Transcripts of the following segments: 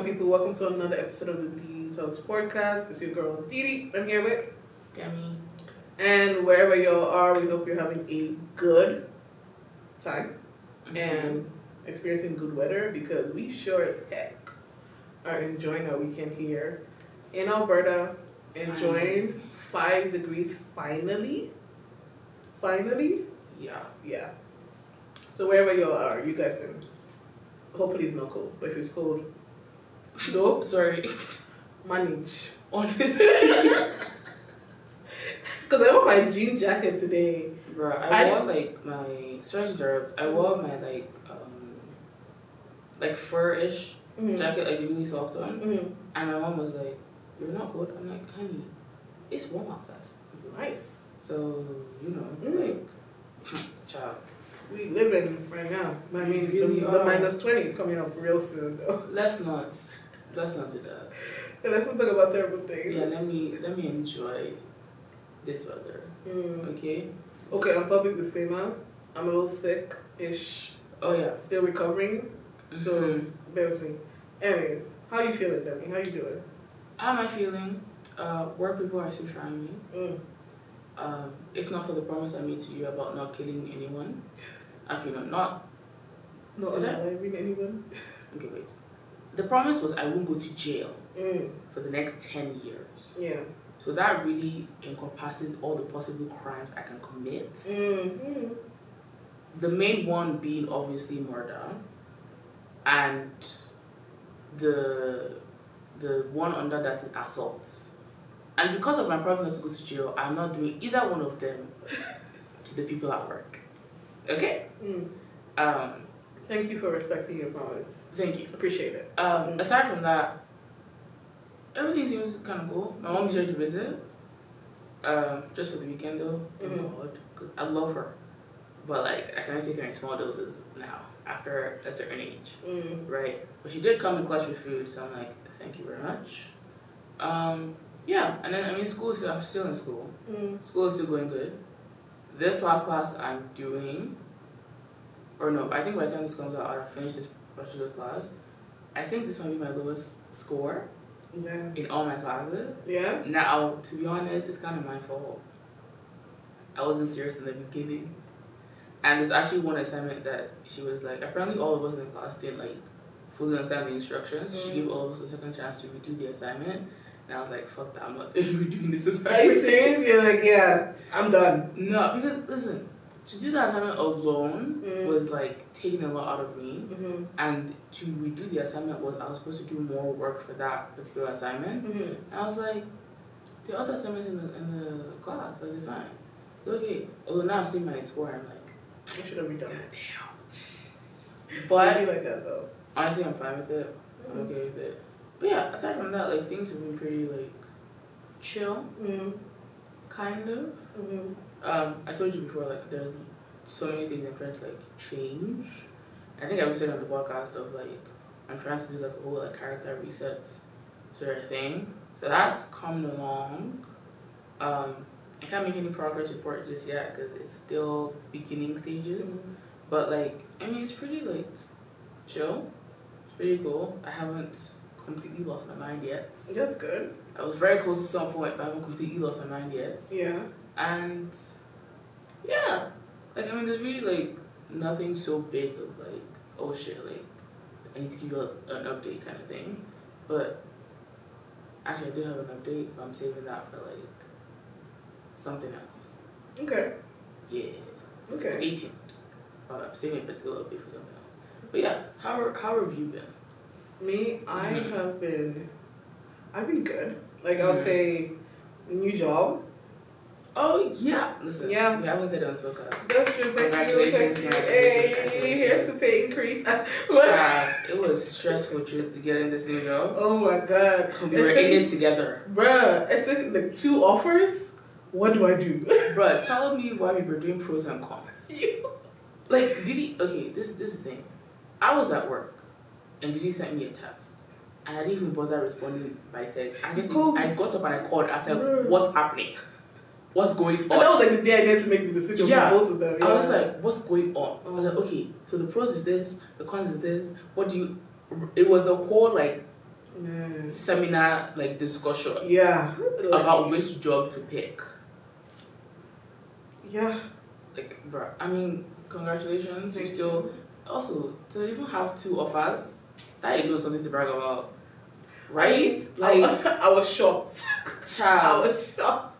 people? Welcome to another episode of the D Talks podcast. It's your girl Didi. I'm here with Demi. And wherever y'all are, we hope you're having a good time and experiencing good weather because we sure as heck are enjoying our weekend here in Alberta. Enjoying 5 degrees finally. Finally? Yeah. So wherever y'all are, you guys can. Hopefully it's not cold, but if it's cold, no, Sorry. manage. Honestly. Because I wore my jean jacket today. Bro, I wore like my I wore my like fur-ish jacket, like a really soft one. And my mom was like, "You're not cold." I'm like, "Honey, it's warm outside." It's nice. So, like, child. We living right now. I mean, really the minus 20 coming up real soon, though. Let's not do that. And let's not talk about terrible things. Yeah, let me enjoy this weather. Okay. Okay, I'm probably the same. I'm a little sick-ish. Oh yeah. Still recovering. So bear with me. Anyways, how you feeling, Demi? How you doing? How am I feeling? Work people are still trying me. If not for the promise I made to you about not killing anyone. Actually, not allowing anyone. Okay, wait. The promise was I won't go to jail for the next 10 years. Yeah. So that really encompasses all the possible crimes I can commit. The main one being obviously murder, and the one under that is assault. And because of my promise to go to jail, I'm not doing either one of them to the people at work. Okay? Thank you for respecting your promise. Thank you. Appreciate it. Aside from that, everything seems kind of cool. My mom's here to visit. Just for the weekend though. Thank God. Because I love her. But like, I can't take her in small doses now, after a certain age. Right? But she did come in clutch with food, so I'm like, thank you very much. Yeah, and then I'm still in school. School is still going good. This last class I'm doing, or no, I think by the time this comes out, I'll finish this particular class. I think this might be my lowest score in all my classes. Yeah? Now, to be honest, it's kind of my fault. I wasn't serious in the beginning. And there's actually one assignment that she was like, apparently all of us in the class didn't like fully understand the instructions. She gave all of us a second chance to redo the assignment. And I was like, fuck that, I'm not redoing this assignment. Are you serious? You're like, yeah, I'm done. No, because listen, to do that assignment alone was like taking a lot out of me. And to redo the assignment I was supposed to do more work for that particular assignment. And I was like, the other assignments in the class, like it's fine. Okay. Although now I'm seeing my score, I'm like, I should have redone it. Damn. But be like that though. Honestly, I'm fine with it. I'm okay with it. But yeah, aside from that, like things have been pretty like chill, kind of. I told you before, like there's so many things I'm trying to like change. I think I was saying on the podcast of like I'm trying to do like a whole like character reset sort of thing. So that's coming along. I can't make any progress report just yet because it's still beginning stages. But like, I mean, it's pretty like chill. It's pretty cool. I haven't completely lost my mind yet. That's good. I was very close to some point, but I haven't completely lost my mind yet. Yeah. And yeah, like I mean, there's really like nothing so big of like, oh shit, like I need to give you an update kind of thing. But actually, I do have an update, but I'm saving that for like something else. Okay. Yeah. So okay. Stay tuned. I'm saving a particular update for something else. But yeah, how have you been? Me, I've been good. Like I would say, new job. Oh yeah, listen. Yeah, we haven't said it on this podcast. That's true. Congratulations. Hey, here's to pay increase. It was stressful truth to get in this new job. Oh my god, we were in it together, bruh. Especially like 2 offers. What do I do, bruh? Tell me why we were doing pros and cons. Like, okay, this is the thing. I was at work. And Didi sent me a text. And I didn't even bother responding by text. I got up and I called. I said, what's happening? What's going on? And that was like the day I had to make the decision for both of them. Yeah. I was like, what's going on? I was like, okay, so the pros is this, the cons is this. It was a whole like seminar like discussion. Yeah. About which job to pick. Yeah. Like, bro, I mean, congratulations. You still also to even have 2 offers. That is something to brag about, right? I was shocked. Child. I was shocked.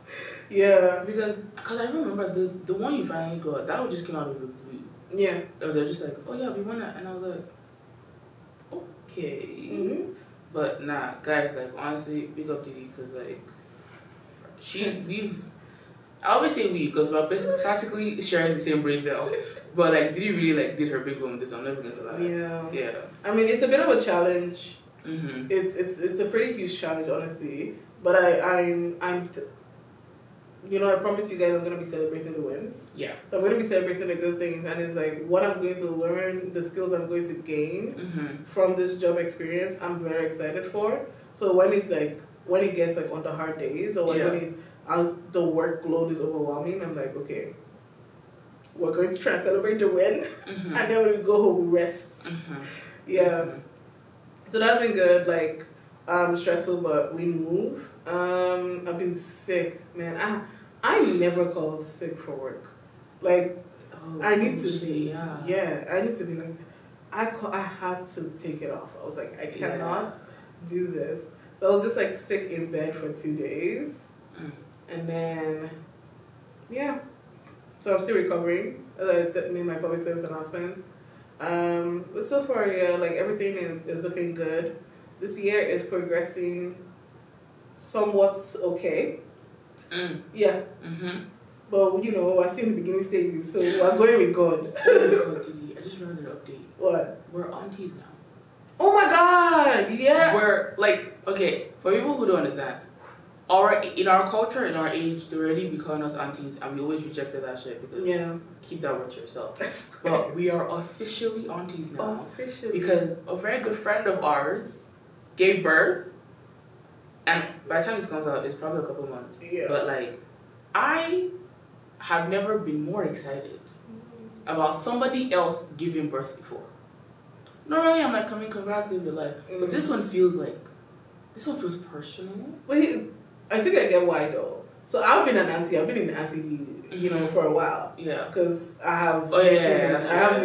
Yeah. Because I remember the one you finally got, that one just came out of the blue. Yeah. And they're just like, oh yeah, we want that, and I was like, okay. Mm-hmm. But nah, guys, like honestly, big up Didi, because like I always say we because we're basically practically sharing the same brain cell. But like Didi really like did her big one with this. I'm never gonna lie. Yeah. Yeah. I mean, it's a bit of a challenge. Mm-hmm. It's a pretty huge challenge, honestly. But I promise you guys I'm gonna be celebrating the wins. Yeah. So I'm gonna be celebrating the good things, and it's like what I'm going to learn, the skills I'm going to gain from this job experience. I'm very excited for. So when it gets like on the hard days, or when the workload is overwhelming, I'm like, okay, we're going to try and celebrate the win, and then when we go home, we rest. Yeah. So that's been good. Like, stressful, but we move. I've been sick, man. I never call sick for work. Like, I need to be. Yeah, I need to be like. I had to take it off. I was like, I cannot do this. So I was just like sick in bed for 2 days, and then, yeah. So I'm still recovering. As I made my public service announcements. But so far, yeah, like everything is looking good. This year is progressing somewhat okay. Yeah. But we're still in the beginning stages, so we're going with God. Oh my God, Didi, I just remembered an update. What? We're aunties now. Oh my God! Yeah. We're like, okay, for people who don't understand, in our culture, in our age, they already be calling us aunties, and we always rejected that shit because keep that word to yourself. But we are officially aunties now. Officially. Because a very good friend of ours gave birth, and by the time this comes out, it's probably a couple months. Yeah. But like, I have never been more excited about somebody else giving birth before. Normally, I'm like, coming, congrats, live your life. But this one feels personal. Wait, I think I get why though. So I've been an auntie. I've been in the auntie, for a while. Yeah. Because I have. I have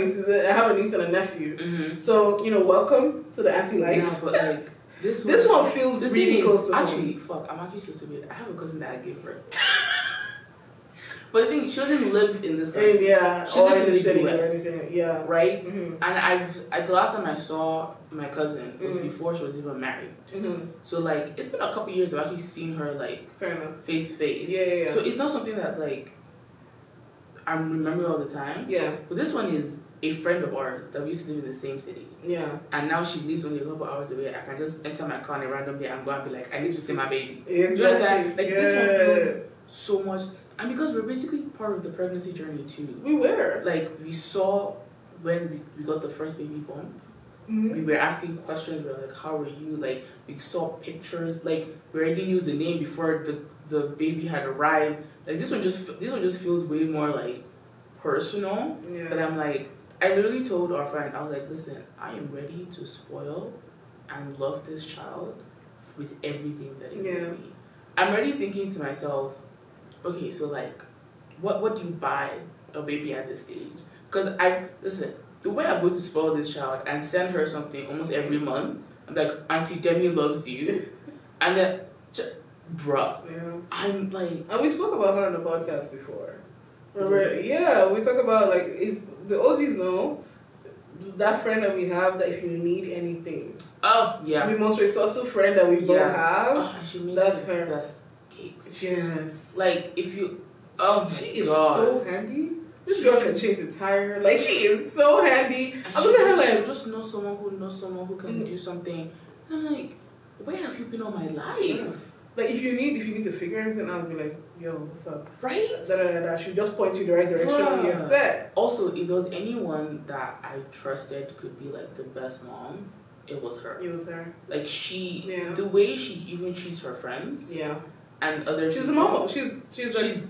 a niece and a nephew. So welcome to the auntie life. Yeah, but like this one feels really close. Actually, I'm actually so stupid. I have a cousin that I gave birth. But the thing, she doesn't live in this country. Yeah, she lives in the city US, or anything. Yeah, right. And the last time I saw my cousin was before she was even married. So like, it's been a couple years I've actually seen her like fair enough, face to face. Yeah. So it's not something that like I'm remembering all the time. Yeah. But this one is a friend of ours that we used to live in the same city. Yeah. And now she lives only a couple hours away. I can just enter my car on a random day and go and be like, I need to see my baby. Exactly. Do you understand? Like this one feels so much. And because we're basically part of the pregnancy journey too. We were. Like, we saw when we got the first baby bump. We were asking questions. We were like, how are you? Like, we saw pictures. Like, we already knew the name before the baby had arrived. Like, this one just feels way more, like, personal. Yeah. But I'm like, I literally told our friend, I was like, listen, I am ready to spoil and love this child with everything that is in me. I'm already thinking to myself, okay, so like, what do you buy a baby at this stage? Because the way I'm going to spoil this child and send her something almost every month, I'm like, Auntie Demi loves you, and then, bruh, I'm like, and we spoke about her on the podcast before. Remember? Yeah, we talk about like if the OGs know that friend that we have that if you need anything, the most resourceful friend that we both have, she makes that's the her best cakes. Yes. Like if you, she is so handy. This girl can change the tire. Like she is so handy. I look at her like just know someone who can do something. And I'm like, where have you been all my life? Like if you need to figure anything out, be like, yo, what's up? Right? I should just point you the right direction when you're set. Also, if there was anyone that I trusted could be like the best mom, it was her. It was her. Like the way she even treats her friends. Yeah. And other she's people. The mom. She's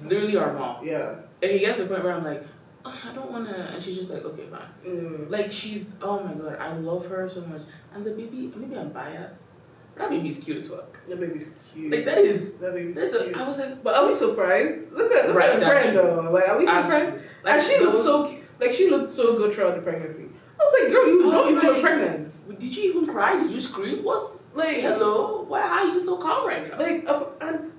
literally our mom. Yeah. And it gets to the point where I'm like, I don't wanna, and she's just like, okay, fine. Like oh my god, I love her so much. And the baby, maybe I'm biased, That baby's cute as fuck. That baby's cute. Like that is. That baby's cute. I was like, but are we surprised? Look at right, her friend though. Like, are we surprised? Like, and she looked so cute. Like she looked so good throughout the pregnancy. I was like, girl, you know you were pregnant. Did you even cry? Did you scream? What's like? Hello? Why are you so calm right now? Like, and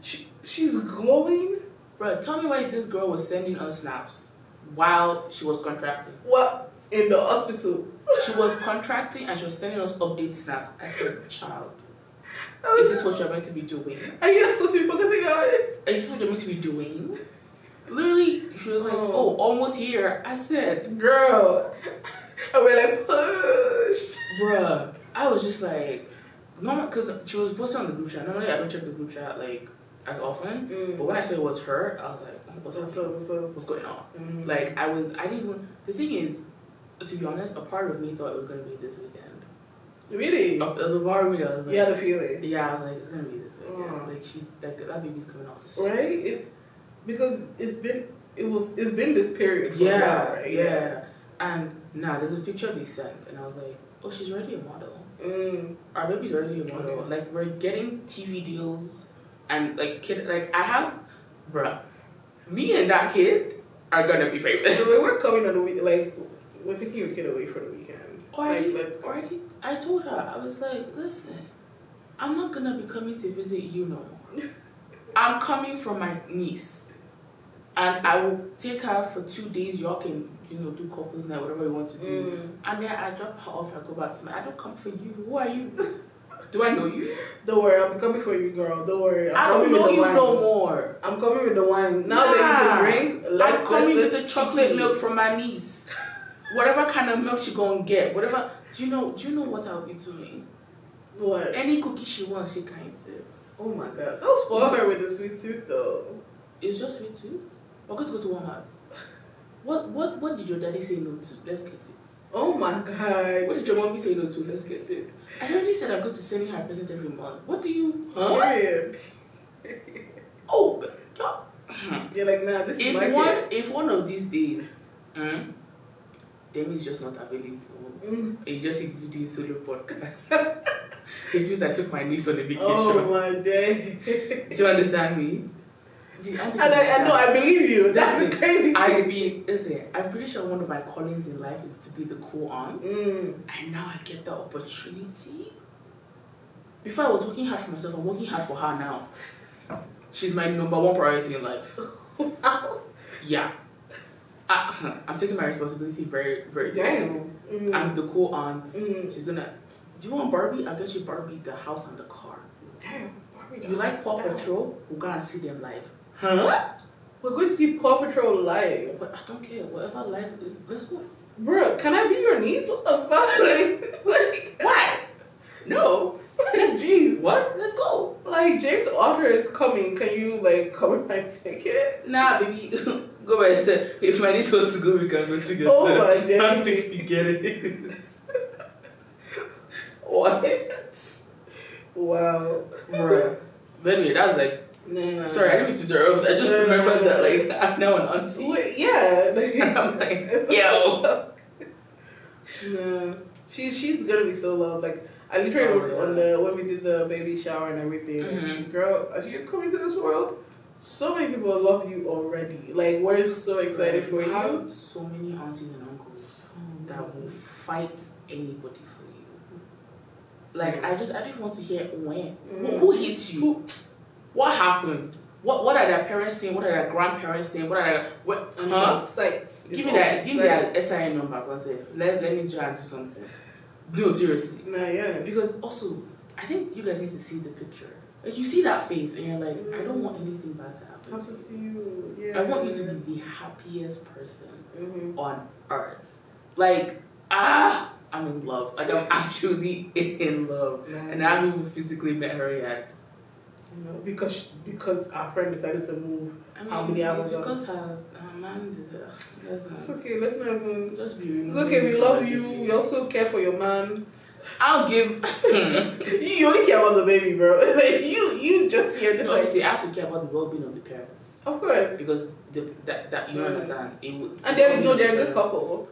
she's glowing. Bro, tell me why this girl was sending us snaps while she was contracting. What? In the hospital. She was contracting and she was sending us update snaps. I said, child, is this what you're meant to be doing? Are you not supposed to be focusing on it? Is this what you're meant to be doing? Literally, she was like, oh, almost here. I said, girl. And we're like, push. Bruh. I was just like, no, because she was posting on the group chat. Normally, I don't check the group chat like as often. But when I saw it was her, I was like, what's up? What's going on? Like, I didn't even, the thing is, to be honest, a part of me thought it was going to be this weekend. Really? There was a part of me that was like, you had a feeling? Yeah, I was like, it's going to be this weekend. Like, she's, like, that baby's coming out soon. Right? Because it's been this period for a while, right? Yeah. And there's a picture they sent, and I was like, oh, she's already a model. Our baby's already a model. Okay. Like, we're getting TV deals, and like I have, bruh, me and that kid are gonna be famous. So we're coming on the week, like we're taking your kid away for the weekend. Already, I told her, I was like, listen, I'm not gonna be coming to visit you no more. I'm coming for my niece, and I will take her for 2 days. Y'all can, do couples night, whatever you want to do. And then I drop her off. I go back to I don't come for you. Who are you? Do I know you? Don't worry, I'm coming for you, girl. Don't worry. I don't know you no more. I'm coming with the wine. Now that you can drink, I'm coming with the chocolate milk from my niece. Whatever kind of milk she gonna get. Whatever. Do you know what I'll be doing? What? Any cookie she wants, she can eat it. Oh my god. Don't spoil her with the sweet tooth though. It's just sweet tooth? We're going to go to Walmart. What did your daddy say no to? Let's get it. Oh my god. What did your mommy say no to? Let's get it. I already said I'm going to send her a present every month. What do you... Period. Oh, you're like, nah, this is my kid. If one of these days, Demi's just not available, and you just need to do a solo podcast, it means I took my niece on a vacation. Oh my day. Do you understand me? And I know, I believe you. That's the crazy thing. I'm pretty sure one of my callings in life is to be the cool aunt. And now I get the opportunity. Before I was working hard for myself, I'm working hard for her now. She's my #1 priority in life. Yeah. I'm taking my responsibility very, very seriously. I'm the cool aunt. She's gonna... Do you want Barbie? I'll get you Barbie, the house and the car. Damn, Barbie. You like Paw Patrol? We'll go and see them live. Huh? We're going to see Paw Patrol live. But I don't care. Whatever live, let's go. Bro, can I be your niece? What the fuck? like why? No. Jeez, what? Let's go. Like, James Otter is coming. Can you, cover my ticket? Nah, baby. Go back and say, if my niece wants to go, we can go together. Oh my god. I don't think you get it. What? Wow. Bruh. But anyway, that's like... No. Sorry, I didn't mean to interrupt. I just remembered that, I'm now an auntie. Wait, yeah. And I'm like, yo. No. She's gonna be so loved. I literally, when we did the baby shower and everything, girl, as you're coming to this world, so many people love you already. We're so excited for you. I have so many aunties and uncles that will fight anybody for you. I don't even want to hear when. Who hit you? What happened? What are their parents saying? What are their grandparents saying? What are their... Sites. Give me their SIN number, because let me try and do something. No, seriously. Nah, yeah. Because also, I think you guys need to see the picture. You see that face and you're like, I don't want anything bad to happen to you. Yeah. I want you to be the happiest person on earth. I'm in love. I'm actually in love. And I haven't even physically met her yet. Because our friend decided to move. How many hours ago? Because her man is it's okay, let's not even... Just be It's okay, we love you. We also care for your man. I'll give... You only care about the baby, bro. You just care... No, obviously, I actually care about the well-being of the parents. Of course. Because that you understand. And they're a good couple.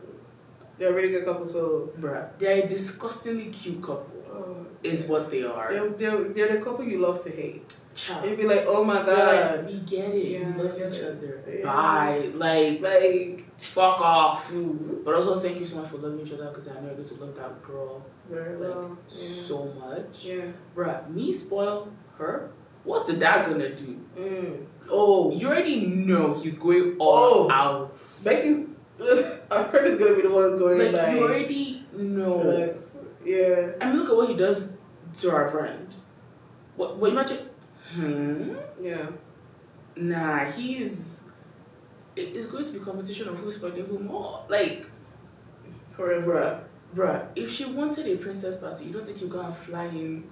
They're a really good couple, so... Bruh, they're a disgustingly cute couple. is what they are. They're the couple you love to hate. Child. You'd be like, oh my god. Like, we get it. Yeah, we love I get each it. other. Yeah. Bye. Like, fuck off. But also, thank you so much for loving each other because I know I get to love that girl very well. so much. Yeah. Bruh, me spoil her? What's the dad gonna do? Oh. You already know he's going all out. Becky, our friend is gonna be the one going like you already know. Yeah. I mean, look at what he does to our friend. What imagine? Yeah. Nah, it's going to be competition of who's spoiling who more. Like, Forever. Bruh, if she wanted a princess party, you don't think you're gonna fly in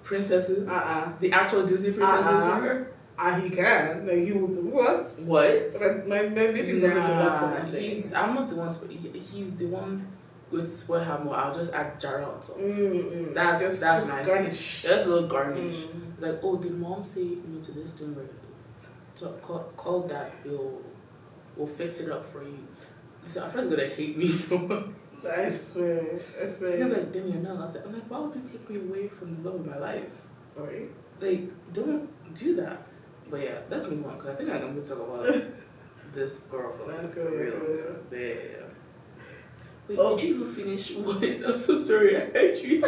princesses? The actual Disney princesses for her? He can. Like, he would. What? What? My baby's not going to work for that day. I'm not the one. He's the one with spoil her more. I'll just add Jara on top. That's my garnish. Just a little garnish. It's like, oh, did mom say me to this? Don't worry. So call that. We'll fix it up for you. So our friend's gonna hate me so much. I swear. She's gonna be like, Demi, you're not allowed to. I'm like, why would you take me away from the love of my life? Right. Like, don't do that. But yeah, let's move on because I think I'm going to talk about this girl for like a real. Yeah. Wait, did you even finish what? I'm so sorry, I heard you.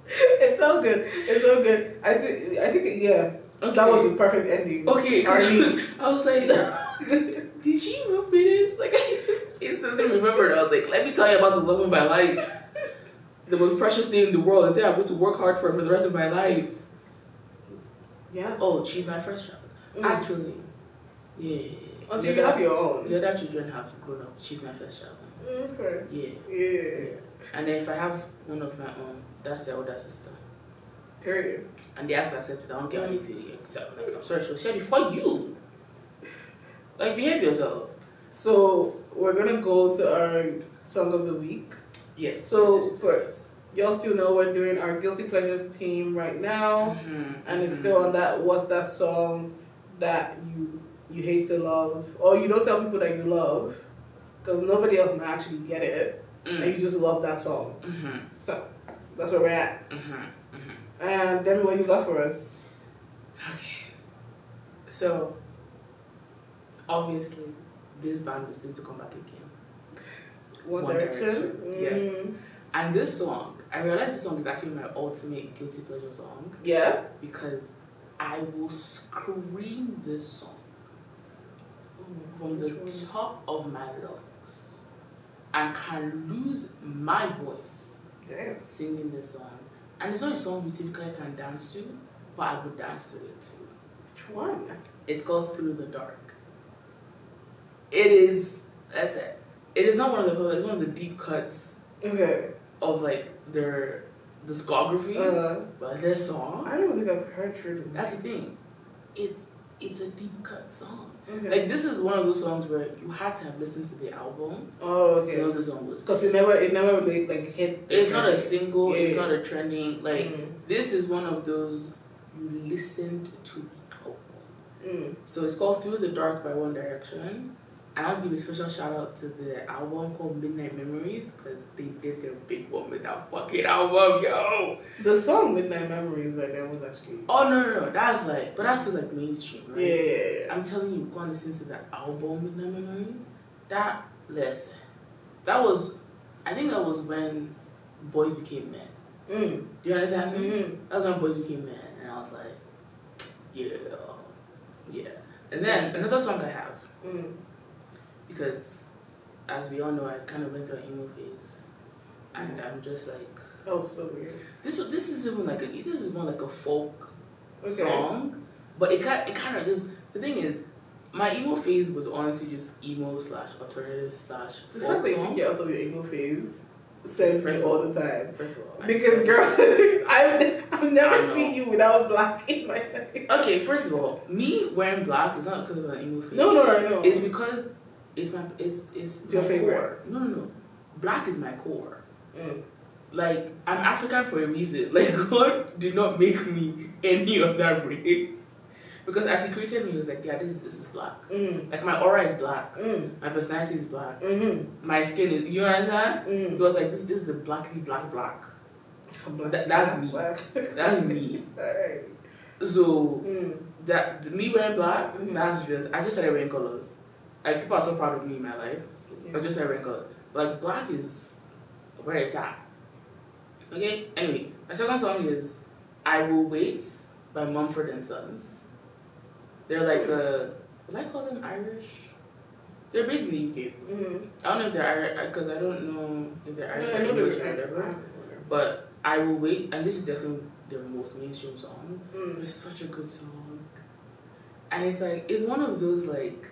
It's all good. It's all good. I think yeah. Okay. That was the perfect ending. Okay, I was like, did she even finish? Like, I just instantly remembered. I was like, let me tell you about the love of my life. The most precious thing in the world. And then I'm going to work hard for the rest of my life. Yes. Oh, she's my first child. Actually, yeah. Until you have your own. The other children have grown up. She's my first child. Okay. Yeah. And then if I have one of my own, that's the older sister. Period. And they have to accept it. I don't get any video. So, like, I'm sorry, she'll share before you. Like, behave yourself. So, we're going to go to our song of the week. Yes. So, first. Y'all still know we're doing our Guilty Pleasures team right now. And it's still on that, what's that song that you hate to love? Or you don't tell people that you love. Because nobody else might actually get it. And you just love that song. So, that's where we're at. And Demi, what you got for us? Okay. So, obviously, this band is going to come back again. One Direction? Yes. And this song, I realized this song is actually my ultimate guilty pleasure song. Yeah? Because I will scream this song from the top of my lungs and can lose my voice singing this song. And it's not a song you typically can dance to, but I would dance to it too. Which one? It's called Through the Dark. It is, that's it. It is not one of the, it's one of the deep cuts. Okay. Of like their discography, but this song, I don't think I've heard True. That's the thing, it's a deep cut song. Okay. Like this is one of those songs where you had to have listened to the album. Oh, okay. To know the song was. Because it never really like hit. It's not a single. Yeah. It's not a trending. Like this is one of those you listened to the album. So it's called Through the Dark by One Direction. I want to give a special shout out to the album called Midnight Memories because they did their big one with that fucking album, yo. The song Midnight Memories, like that was actually. Oh no, that's like, but that's still like mainstream, right? Yeah. I'm telling you, go and listen to that album Midnight Memories. That was, I think that was when boys became men. Do you understand me? That was when boys became men, and I was like, yeah. And then another song I have. Because, as we all know, I kind of went through an emo phase, and I'm just like, oh, so weird. This is even like this is more like a folk song, but it kind of is. The thing is, my emo phase was honestly just emo / alternative / folk the fact that you think you're out of your emo phase sends me all the time. First of all, because girl, I've never seen you without black in my life. Okay, first of all, me wearing black is not because of an emo phase. No, I know. It's because. It's your my favorite. Core. No. Black is my core. Like, I'm African for a reason. Like, God did not make me any of that race. Because as he created me, he was like, yeah, this is black. Like, my aura is black. My personality is black. My skin is, you understand? He was like, this is the blackly black. That's me. That's me. Alright. So me wearing black, that's just I just started wearing colors. Like people are so proud of me in my life. I just started wearing colors. But like black is where it's at. Okay? Anyway, my second song is I Will Wait by Mumford and Sons. They're like would I call them Irish? They're based in the UK. I don't know if they're Irish because I don't know if they're Irish or English or whatever. But I Will Wait, and this is definitely their most mainstream song. But it's such a good song. And it's like, it's one of those like,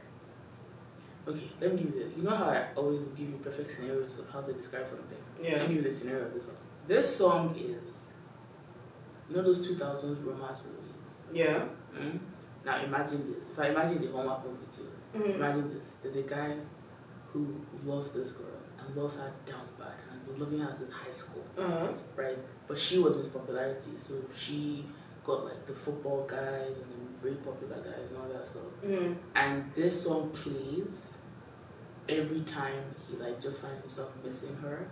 okay, let me give you this. You know how I always will give you perfect scenarios of how to describe something? Yeah. Let me give you the scenario of this song. This song is, you know those 2000s romance movies? Yeah. Now imagine this. If I imagine the Hallmark movie too, imagine this. There's a guy who loves this girl and loves her down bad and has been loving her since high school, right? But she was Miss Popularity, so she got like the football guys and the very popular guys and all that stuff. And this song plays every time he like just finds himself missing her,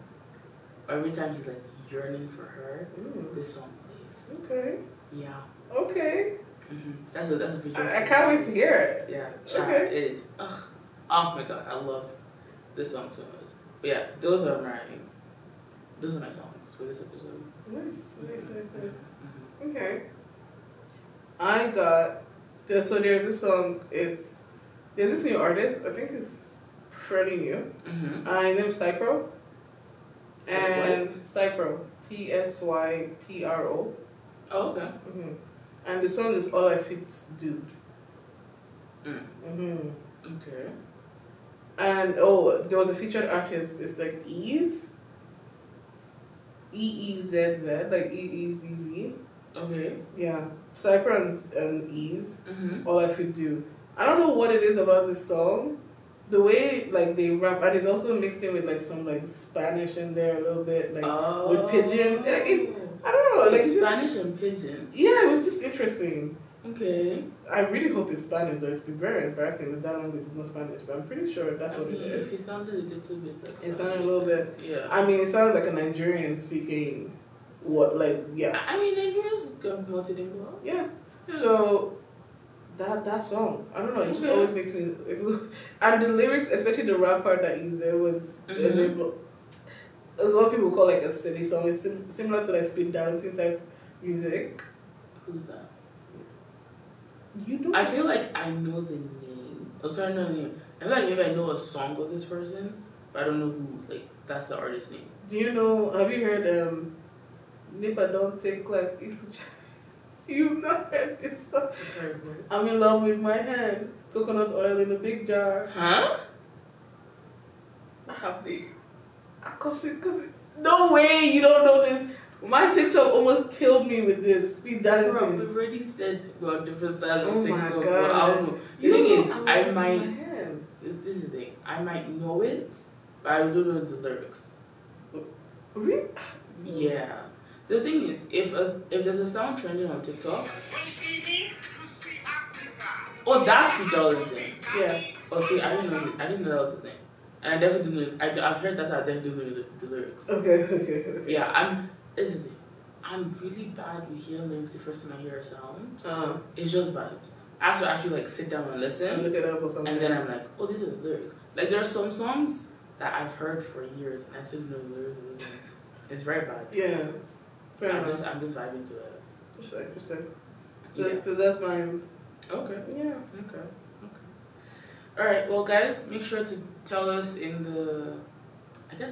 or every time he's like yearning for her. This song plays. Okay. Yeah. Okay. That's a feature. I can't wait to hear it. Yeah. Okay. It is. Ugh. Oh my god, I love this song so much. But yeah, those are my songs for this episode. Nice. Okay. I got so there's this song. There's this new artist. I think it's fairly new. His name is Cypro. And Cypro, Psypro. Oh, okay. And the song is All I Fit Do. Okay. And there was a featured artist. It's like Ease. EEZZ, like EEZZ. Okay. Yeah. Cypher and Ease. All I Fit Do. I don't know what it is about this song. The way like they rap, and it's also mixed in with like some like Spanish in there a little bit, like with pidgin. Like, I don't know, like Spanish and pidgin. Yeah, it was just interesting. Okay. I really hope it's Spanish though. It's been very embarrassing that that language is not Spanish, but I'm pretty sure that's what it is. If it sounded a little bit like it sounded a little bit. Yeah. I mean, it sounded like a Nigerian speaking. I mean, Nigerians go multilingual. Yeah. So that song, I don't know. It just always makes me. And the lyrics, especially the rap part that is there, was. It's what people call like a silly song. It's similar to like speed dancing type music. Who's that? You don't. I feel like I know the name. Oh, sorry, no name. I feel like maybe I know a song of this person, but I don't know who. Like that's the artist's name. Do you know? Have you heard Nipper Don't Take like if you've not heard this song? Sorry, I'm in love with my hand. Coconut oil in a big jar. Huh? Have they? Cause no way you don't know this. My TikTok almost killed me with this speed dancing. Bro, we've already said we're on different sides of TikTok. Oh my god! Bro, I don't know. The thing is, I might. This is the thing. I might know it, but I don't know the lyrics. Really? Yeah. The thing is, if there's a sound trending on TikTok. Oh, that's Sweet Darlington. Yeah. Oh, see, I didn't know that was his name. And I definitely do know. I've heard that. I definitely do know the lyrics. Okay. Yeah, Listen, I'm really bad with hearing lyrics the first time I hear a sound. It's just vibes. I have to actually like sit down and listen. And look it up or something. And then I'm like, oh, these are the lyrics. Like there are some songs that I've heard for years and I still don't know the lyrics of those songs. It's very bad. Yeah. I'm just vibing to it. Interesting. So that's mine. Okay. Yeah. Okay. Alright, well guys, make sure to tell us in the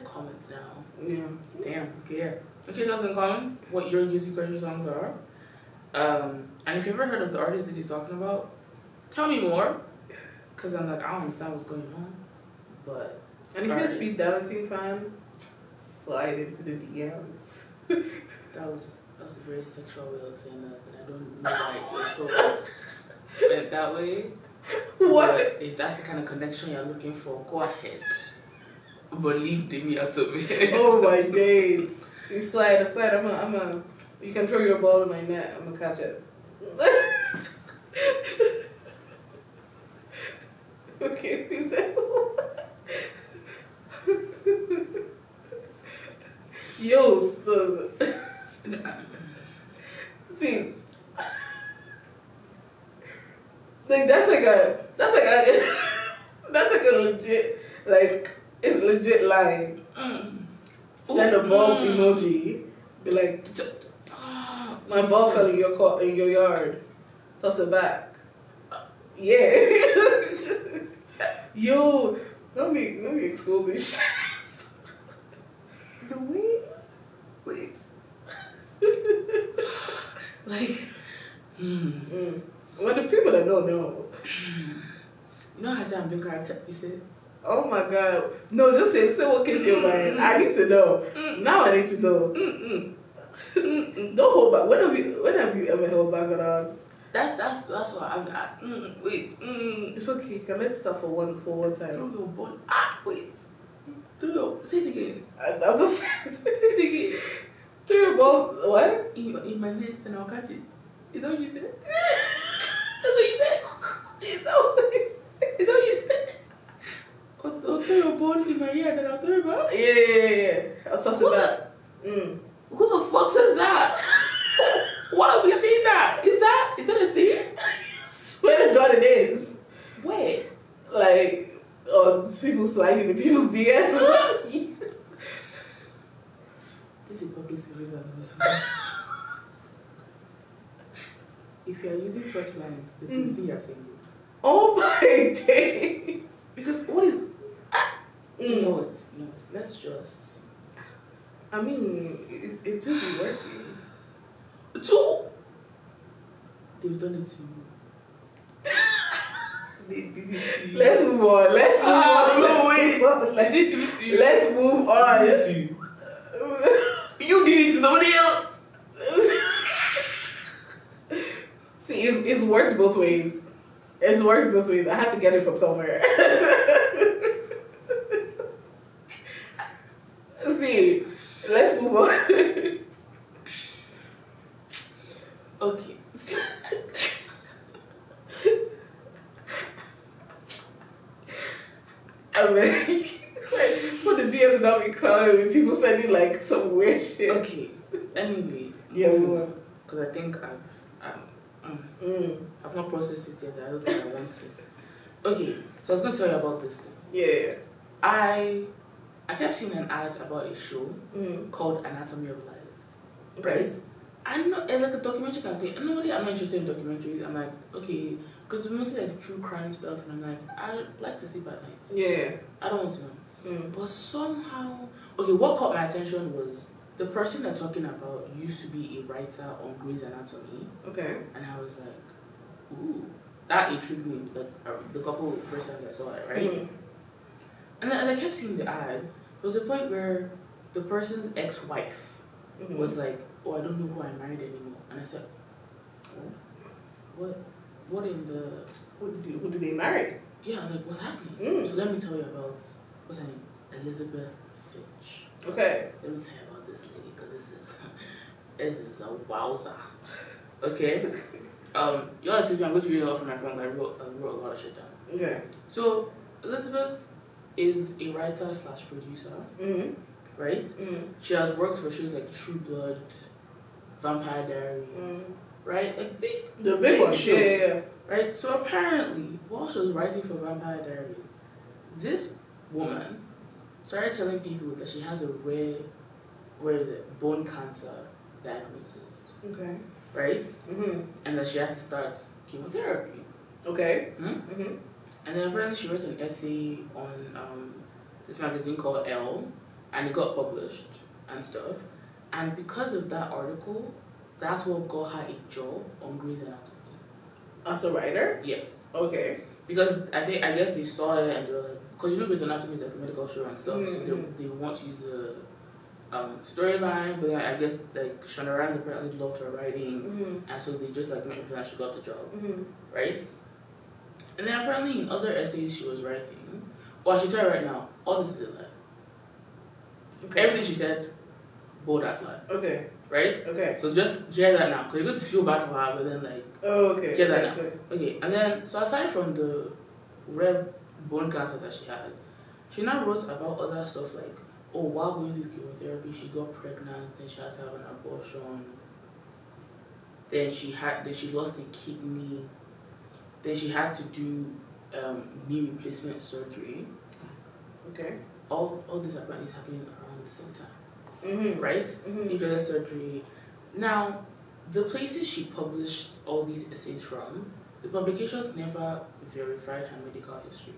comments now. Yeah. Damn, okay, yeah. Make sure to tell us in the comments what your Guilty Pleasure songs are. And if you've ever heard of the artist that he's talking about, tell me more. Cause I'm like, I don't understand what's going on. But and if you're a Speed Dancing fan, slide into the DMs. That was a very sexual way of saying that, and I don't know why it's so went that way. What? But if that's the kind of connection you're looking for, go ahead. But leave Demi out of it. Oh my days. See, slide. You can throw your ball in my net. I'm gonna catch it. Okay, please. Yo, See, like that's like a legit, like it's legit line. Send a bulb emoji. Be like, my ball fell in your yard. Toss it back. Yeah. Yo, let me expose this shit. The way, wait. Like, Well, the people that don't know. you know how I say I'm doing character pieces? Oh my god. No, just say what came to your mind. I need to know. Now I need to know. Don't hold back. When have you ever held back on us? That's what I'm. Wait. It's okay. Can let's start for one time. Throw your ball. Wait. Say it again. I'm just Say it again. throw your ball. What? In my net and I'll catch it. Is that what you said? That's what you said? Is that what you said? I'll throw your ball in my ear and I'll throw it back? Yeah. I'll toss it back. Who the fuck says that? Why are we saying that? Is that a thing? Swear to God it is. Where? Like, on people sliding in people's DMs. This is public service announcement. If you are using such lines, this will see you are single. Oh my days. Because what is... You know what? Let's just... I mean, it should be working. They've done it to you. They did it to you. Let's move on. No, wait. Let's They did it to you. Let's move on. They did it to you. You did it to somebody else. See, it's worked both ways. It's worked both ways. I had to get it from somewhere. See, let's move on. Okay. I mean, for the DMs not be crowded with people sending like some weird shit. Okay. Anyway. Yeah, because I think I've not processed it yet. I don't think I want to. Okay, so I was going to tell you about this thing. Yeah. I kept seeing an ad about a show called Anatomy of Lies. Right? I know it's like a documentary kind of thing. And normally I'm not interested in documentaries. I'm like, okay, because it's mostly like true crime stuff, and I'm like, I like to sleep at night. Yeah. I don't want to know. But somehow, okay, what caught my attention was the person they're talking about used to be a writer on Grey's Anatomy. Okay. And I was like, ooh, that intrigued me. The couple first time I saw it, right? And then as I kept seeing the ad, there was a point where the person's ex-wife was like, oh, I don't know who I married anymore. And I said, oh, what in the... Who did they marry? Yeah, I was like, what's happening? So let me tell you about, what's her name? Elizabeth Finch. Okay. Let me tell you about this lady, because this is a wowza. Okay? You're assuming I'm going to read it off from my phone, I wrote a lot of shit down. Okay. So, Elizabeth is a writer / producer, right? She has worked for shows like True Blood, Vampire Diaries, right? Like the big ones, shows, yeah. right? So apparently, while she was writing for Vampire Diaries, this woman started telling people that she has a rare, bone cancer diagnosis. Okay. Right? And that she had to start chemotherapy. Okay. And then apparently she wrote an essay on this magazine called Elle, and it got published and stuff. And because of that article, that's what got her a job on Grey's Anatomy. As a writer? Yes. Okay. Because I guess they saw it and they were like, because you know Grey's Anatomy is like a medical show and stuff, so they want to use the storyline, but then I guess like Shonda Rhimes apparently loved her writing, and so they just like made sure that she got the job, right? And then apparently in other essays she was writing, well, I should tell you right now, all this is a lie. Okay. Everything she said, bold ass lie. Okay. Right? Okay. So just hear that now, because you're going to feel bad for her, but then like, okay. Hear that now. Okay, and then, so aside from the rare bone cancer that she has, she now wrote about other stuff like while going through chemotherapy, she got pregnant, then she had to have an abortion. Then she lost a kidney. Then she had to do knee replacement surgery. Okay. All this apparently is happening around the same time. Mm-hmm. Right? Mm-hmm. Knee replacement surgery. Now, the places she published all these essays from, the publications never verified her medical history.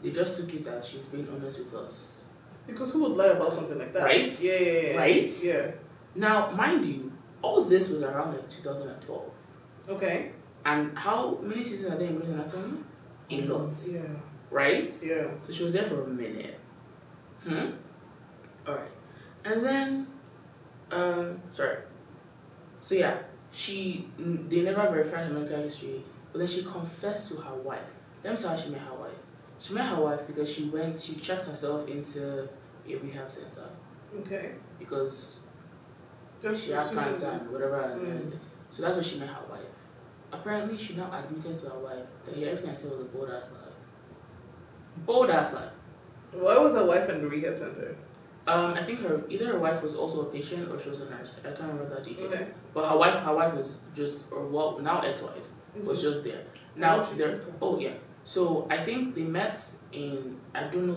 They just took it as she's being honest with us. Because who would lie about something like that? Right? Yeah. Right? Yeah. Now, mind you, all this was around like 2012. Okay. And how many seasons are there in Grey's Anatomy? A lot. Yeah. Right? Yeah. So she was there for a minute. Alright. And then, sorry. So yeah, they never verified her medical history, but then she confessed to her wife. Let me tell you how she met her wife. She met her wife because she checked herself into a rehab center. Okay. Because she had cancer and whatever. So that's where she met her wife. Apparently, she now admitted to her wife that everything I said was a bold ass lie. Bold ass lie. Why was her wife in the rehab center? I think either her wife was also a patient or she was a nurse. I can't remember that detail. Okay. But her wife was just, now ex-wife, was just there. Now they're So I think they met in, I don't know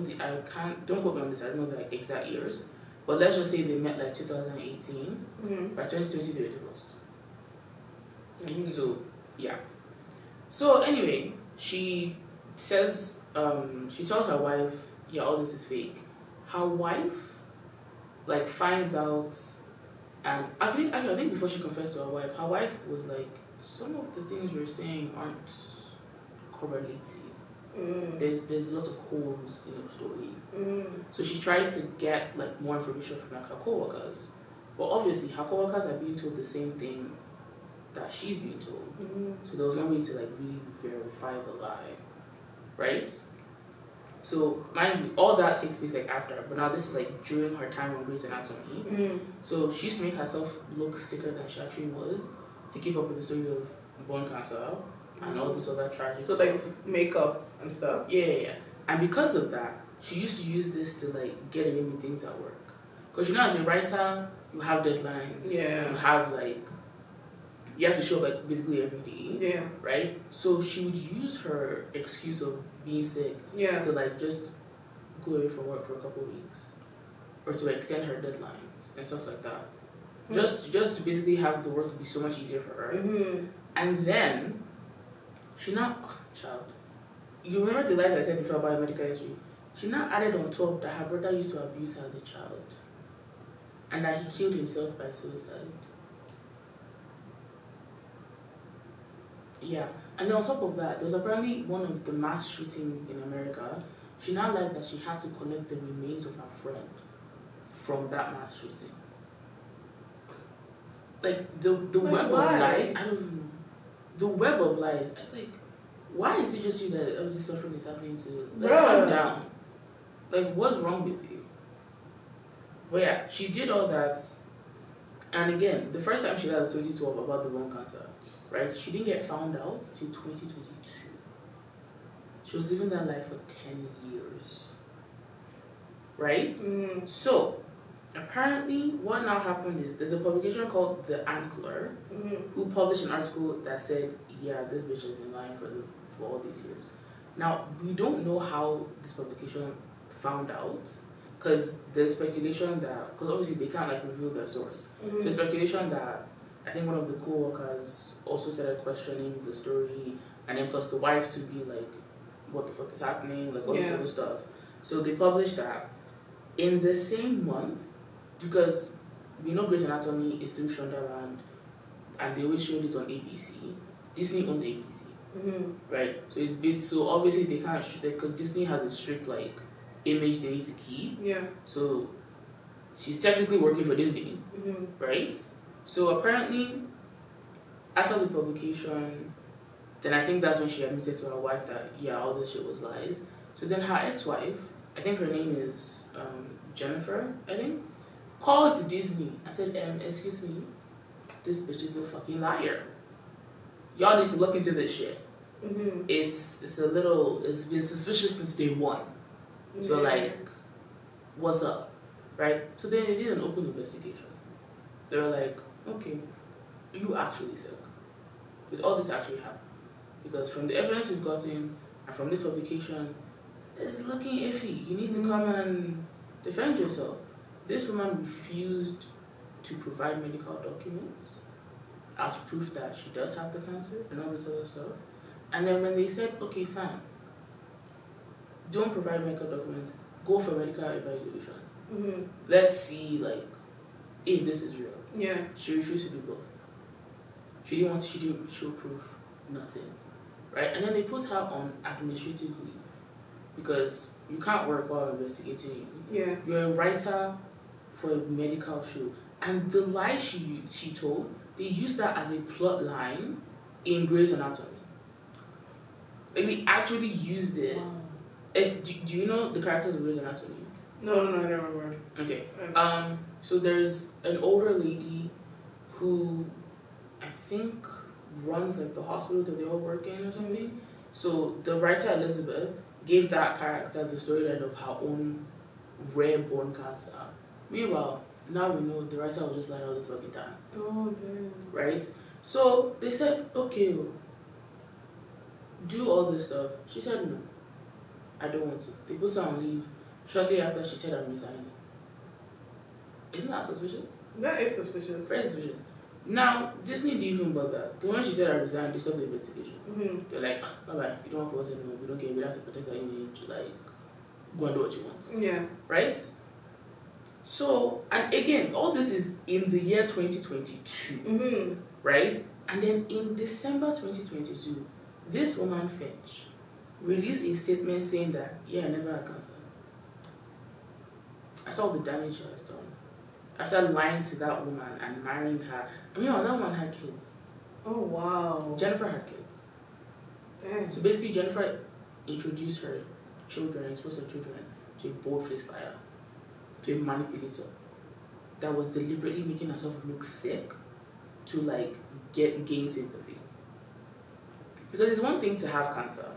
don't quote me on this, I don't know the exact years, but let's just say they met like 2018. By 2020 they were divorced. So yeah. So anyway, she says, she tells her wife, yeah, all this is fake. Her wife like finds out, and I think before she confessed to her wife was like, some of the things you're saying aren't correlated. There's a lot of holes in your story. So she tried to get like more information from like her co-workers, but obviously her co-workers are being told the same thing that she's being told. So there was no way to like really verify the lie, right? So mind you, all that takes place like after, but now this is like during her time on Grey's Anatomy. So she used to make herself look sicker than she actually was to keep up with the story of bone cancer and all this other tragic stuff. Like makeup and stuff? Yeah. And because of that, she used to use this to like get away with things at work. Because as a writer, you have deadlines. Yeah. You have you have to show up like basically every day. Yeah. Right? So she would use her excuse of being sick to like just go away from work for a couple of weeks. Or to extend her deadlines and stuff like that. Just to basically have the work be so much easier for her. And then she now you remember the lies I said before about medical history? She now added on top that her brother used to abuse her as a child. And that he killed himself by suicide. Yeah, and then on top of that, there was apparently one of the mass shootings in America. She now lied that she had to collect the remains of her friend from that mass shooting. Like the web of lies, I don't even know. The web of lies. I was like, why is it just you that all this suffering is happening to? Like, calm down. Like, what's wrong with you? But yeah, she did all that. And again, the first time she lied was 2012 about the bone cancer. Right? She didn't get found out till 2022. She was living that life for 10 years. Right? So, apparently, what now happened is there's a publication called The Antler who published an article that said, yeah, this bitch has been lying for all these years. Now, we don't know how this publication found out, because there's speculation that, because obviously they can't like reveal their source. There's speculation that I think one of the co-workers also started questioning the story, and then plus the wife to be like, what the fuck is happening, like all this other stuff. So they published that in the same month, because we know Grey's Anatomy is through Shonda Rhimes, and they always showed it on ABC. Disney owns ABC, right? So obviously they can't shoot it because Disney has a strict like image they need to keep. Yeah. So she's technically working for Disney, right? So apparently, after the publication, then I think that's when she admitted to her wife that, yeah, all this shit was lies. So then her ex-wife, I think her name is Jennifer, I think, called Disney and said, excuse me, this bitch is a fucking liar. Y'all need to look into this shit. It's been suspicious since day one. So like, what's up, right? So then they did an open investigation. They were like, okay, you actually sick. Did all this actually happen? Because from the evidence we've gotten and from this publication, it's looking iffy. You need to come and defend yourself. This woman refused to provide medical documents as proof that she does have the cancer and all this other stuff. And then when they said, okay, fine, don't provide medical documents, go for medical evaluation. Let's see, like, if this is real. Yeah. She refused to do both. She didn't show proof, nothing. Right? And then they put her on administrative leave because you can't work while investigating. Yeah. You're a writer for a medical show. And the lie she told, they used that as a plot line in Grey's Anatomy. Like, they actually used it. Wow. Do you know the characters of Grey's Anatomy? No, I don't remember. Okay. So there's an older lady who I think runs like the hospital that they all work in or something. So the writer Elizabeth gave that character the storyline of her own rare bone cancer. Meanwhile, now we know the writer was just lying all this fucking time. Oh, damn. Right? So they said, okay, do all this stuff. She said no. I don't want to. They put her on leave. Shortly after, she said, I'm resigning. Isn't that suspicious? That is suspicious. Very suspicious. Now, Disney didn't even bother. The moment she said I resigned, they stopped the investigation. They're like, bye-bye, you don't want to anymore. We don't care. We have to protect our image. Like, go and do what you want. Yeah. Right? So, and again, all this is in the year 2022. Right? And then in December 2022, this woman, Finch, released a statement saying that, yeah, I never had cancer. After all the damage she has done. After lying to that woman and marrying her. I mean, that woman had kids. Oh, wow. Jennifer had kids. Damn. So basically, Jennifer introduced her children, exposed her children to a bold-faced liar, to a manipulator that was deliberately making herself look sick to, like, gain sympathy. Because it's one thing to have cancer.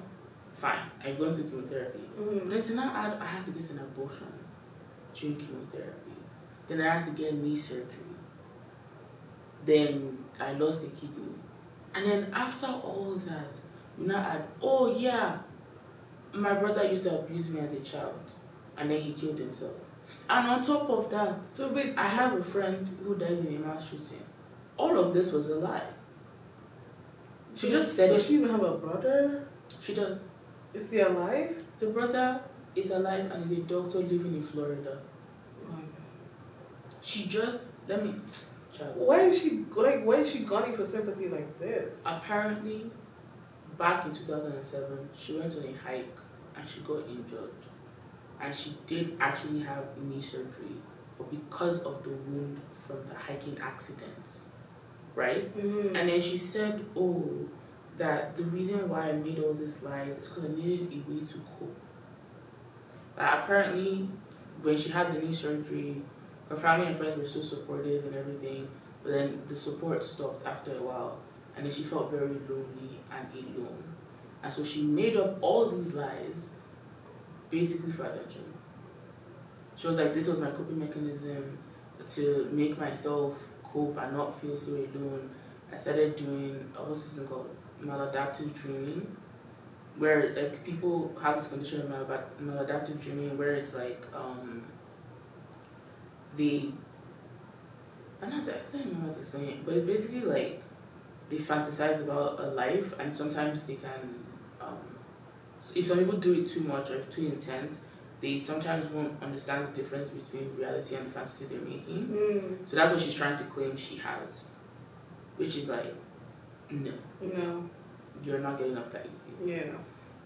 Fine, I'm going through chemotherapy. But then to now add, I had to get an abortion during chemotherapy. Then I had to get knee surgery. Then I lost a kidney. And then after all that, you now add, oh yeah, my brother used to abuse me as a child. And then he killed himself. And on top of that, I have a friend who died in a mass shooting. All of this was a lie. She just said it. Does she even have a brother? She does. Is he alive? The brother is alive and is a doctor living in Florida. Oh my God. She just, Why is she gunning for sympathy like this? Apparently, back in 2007, she went on a hike and she got injured. And she did actually have knee surgery, but because of the wound from the hiking accident, right? And then she said, oh, that the reason why I made all these lies is because I needed a way to cope. Apparently, when she had the knee surgery, her family and friends were so supportive and everything, but then the support stopped after a while, and then she felt very lonely and alone. And so she made up all these lies, basically for attention. She was like, this was my coping mechanism to make myself cope and not feel so alone. I started doing, what's this thing called? Maladaptive dreaming, where like people have this condition of maladaptive dreaming where it's like I don't remember how to explain it, but it's basically like they fantasize about a life, and sometimes they can if some people do it too much or too intense, they sometimes won't understand the difference between reality and the fantasy they're making. So that's what she's trying to claim she has, which is like, no, you're not getting up that easy. Yeah.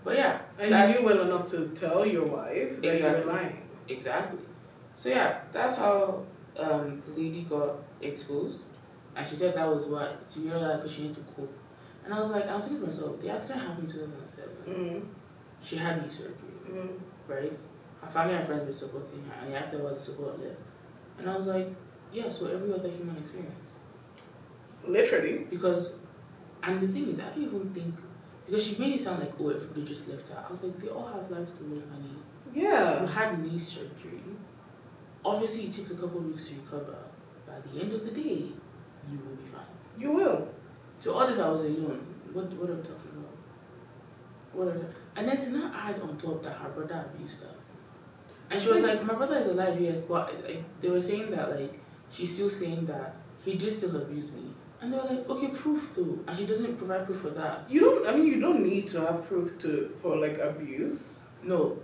But yeah, and you knew well enough to tell your wife that you were lying. Exactly. So yeah, that's how the lady got exposed, and she said that was what she realized because she needed to cope. And I was thinking to myself, the accident happened in 2007. She had knee surgery, right? Her family and friends were supporting her, and after a while the support left. And I was like, yeah, so every other human experience. Literally. And the thing is, I don't even think, because she made it sound like, oh, if they just left her. I was like, they all have lives to live, honey. Yeah. You had knee surgery. obviously it takes a couple of weeks to recover. But at the end of the day, you will be fine. You will. So all this I was alone. What are we talking about? And then to not add on top that her brother abused her. And she was like, my brother is alive, yes, but like, they were saying that like she's still saying that he did still abuse me. And they were like, okay, proof though. And she doesn't provide proof for that. You don't need to have proof for like abuse. No.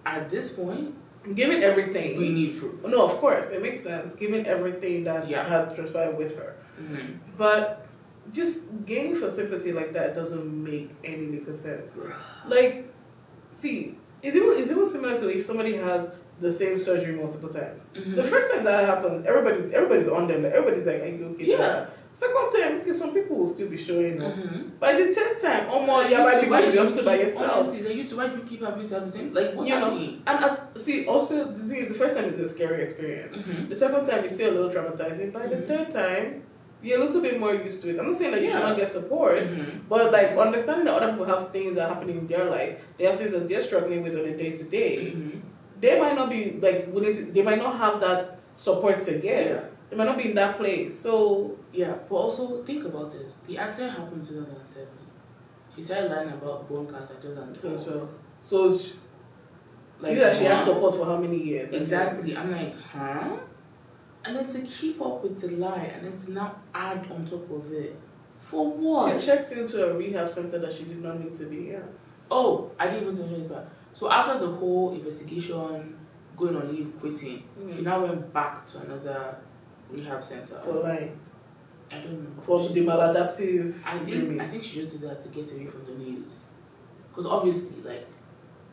At this point, given everything, we need proof. No, of course, it makes sense. Given everything that has transpired with her. Mm-hmm. But just gaining for sympathy like that doesn't make any legal sense. Like, see, it's even similar to if somebody has the same surgery multiple times. Mm-hmm. The first time that happens, everybody's on them. Like, everybody's like, "Are you okay?" Yeah. Second time, because some people will still be showing up. Mm-hmm. By the 10th time, oh my, you might be going to the hospital by yourself. Honestly, like, why do you keep having to have the same? Like, what's happening? And see, also the first time is a scary experience. Mm-hmm. The second time you see a little traumatizing. By the third time, you're a little bit more used to it. I'm not saying that you should not get support, but like understanding that other people have things that are happening in their life, they have things that they're struggling with on a day to day. They might not be like willing to. They might not have that support to give. Yeah. They might not be in that place. So yeah, but also think about this. The accident happened in 2007. She started lying about bone cancer in 2012. So like she has support for how many years? Exactly. I'm like, huh? And then to keep up with the lie and then to now add on top of it. For what? She checked into a rehab center that she did not need to be, yeah. Oh, I didn't even mention this part. So after the whole investigation, going on leave, quitting, she now went back to another rehab center. For lying? I don't know. For the maladaptive I think she just did that to get away from the news. Because obviously, like,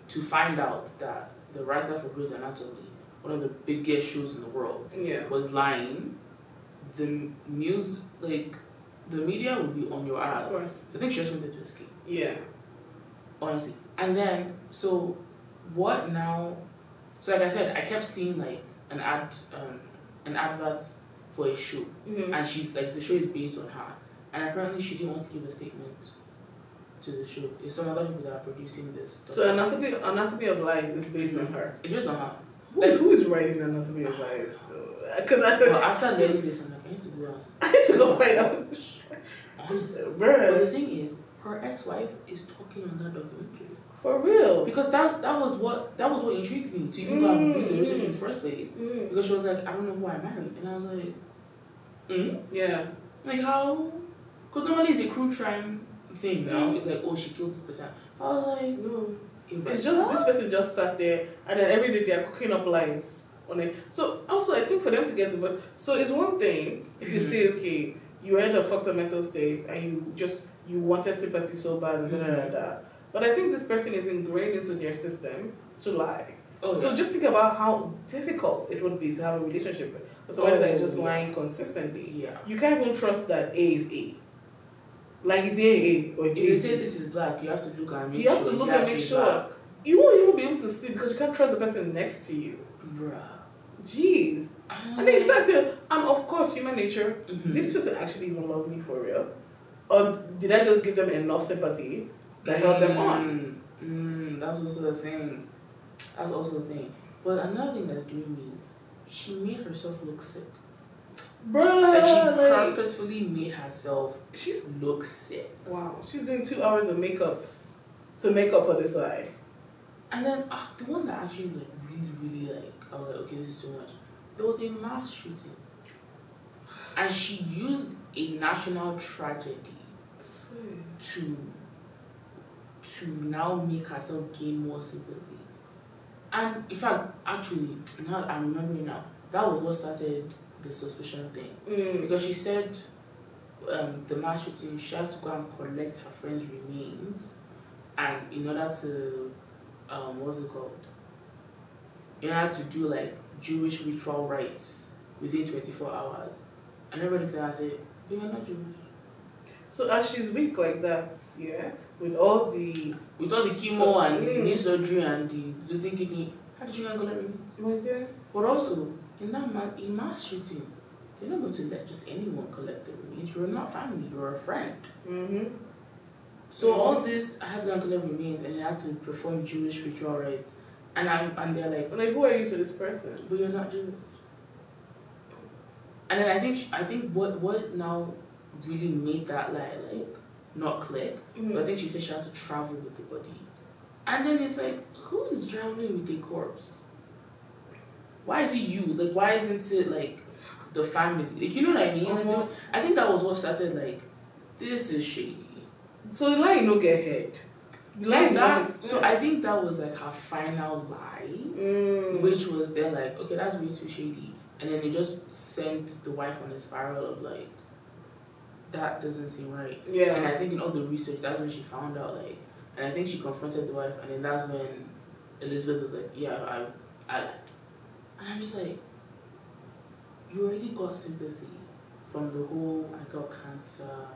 to find out that the writer for Grey's Anatomy, one of the biggest shows in the world, was lying, the news, like, the media would be on your ass. Of course. I think she just wanted to escape. Yeah. Honestly. And then, so, what now? So, like I said, I kept seeing, like, an advert for a show. And she's, like, the show is based on her. And apparently she didn't want to give a statement to the show. It's some other people that are producing this stuff. So Anatomy of Lies is based on her? It's based on her. Who is writing Anatomy of Lies? Well, after learning this, I'm like, I need to go out. I need to go find out. Honestly. Bruh. But the thing is, her ex-wife is talking on that documentary. For real? Because that was what intrigued me to even go and do the research in the first place. Because she was like, I don't know who I married. And I was like, Yeah. Like how? Because normally it's a crude crime thing now. It's like, oh, she killed this person. I was like, no. It's just, this person just sat there and then every day they are cooking up lies on it. So also I think for them to get the book, so it's one thing if you say, okay, you had a fucked up mental state and you wanted sympathy so bad and da. But I think this person is ingrained into their system to lie. Oh, so just think about how difficult it would be to have a relationship with somebody that is just lying consistently. Yeah. You can't even trust that A is A. Like, is A or is A? If you say this is black, you have to look and make sure. You have to look and make sure. Black. You won't even be able to sleep because you can't trust the person next to you. Bruh. Jeez. And then you start saying, of course, human nature, did this person actually even love me for real? Or did I just give them enough sympathy that held them on? That's also the thing. But another thing that's doing me is she made herself look sick. Bruh, like she purposefully made herself look sick. Wow, she's doing 2 hours of makeup to make up for this lie. And then the one that actually like really like I was like, okay, this is too much. There was a mass shooting, and she used a national tragedy to now make herself gain more sympathy. And in fact, actually, now I'm remembering now, that was what started the suspicion thing. Because she said the mass shooting, she had to go and collect her friend's remains, and in order to what's it called? In order to do like Jewish ritual rites within 24 hours. And everybody can say, but you're not Jewish. So as she's weak like that, yeah, with all the chemo and the knee surgery and the losing kidney, how did you not collect remains? My dear. But also, in mass shooting, they're not going to let just anyone collect the remains. You're not family, you're a friend. So all this has to collect remains and they had to perform Jewish ritual rites. And they're like, who are you to this person? But you're not Jewish. And then I think what now really made that lie like not click. But I think she said she had to travel with the body, and then it's like, who is traveling with a corpse? Why is it you? Like, why isn't it like the family? Like, you know what I mean? Like, I think that was what started like, this is shady. So the lie no get head. So I think that was like her final lie, which was then like, okay, that's way too shady. And then they just sent the wife on a spiral of like, that doesn't seem right. Yeah. And I think in all the research, that's when she found out like, and I think she confronted the wife, and then that's when Elizabeth was like, yeah, I lied. And I'm just like, you already got sympathy from the whole, I got cancer,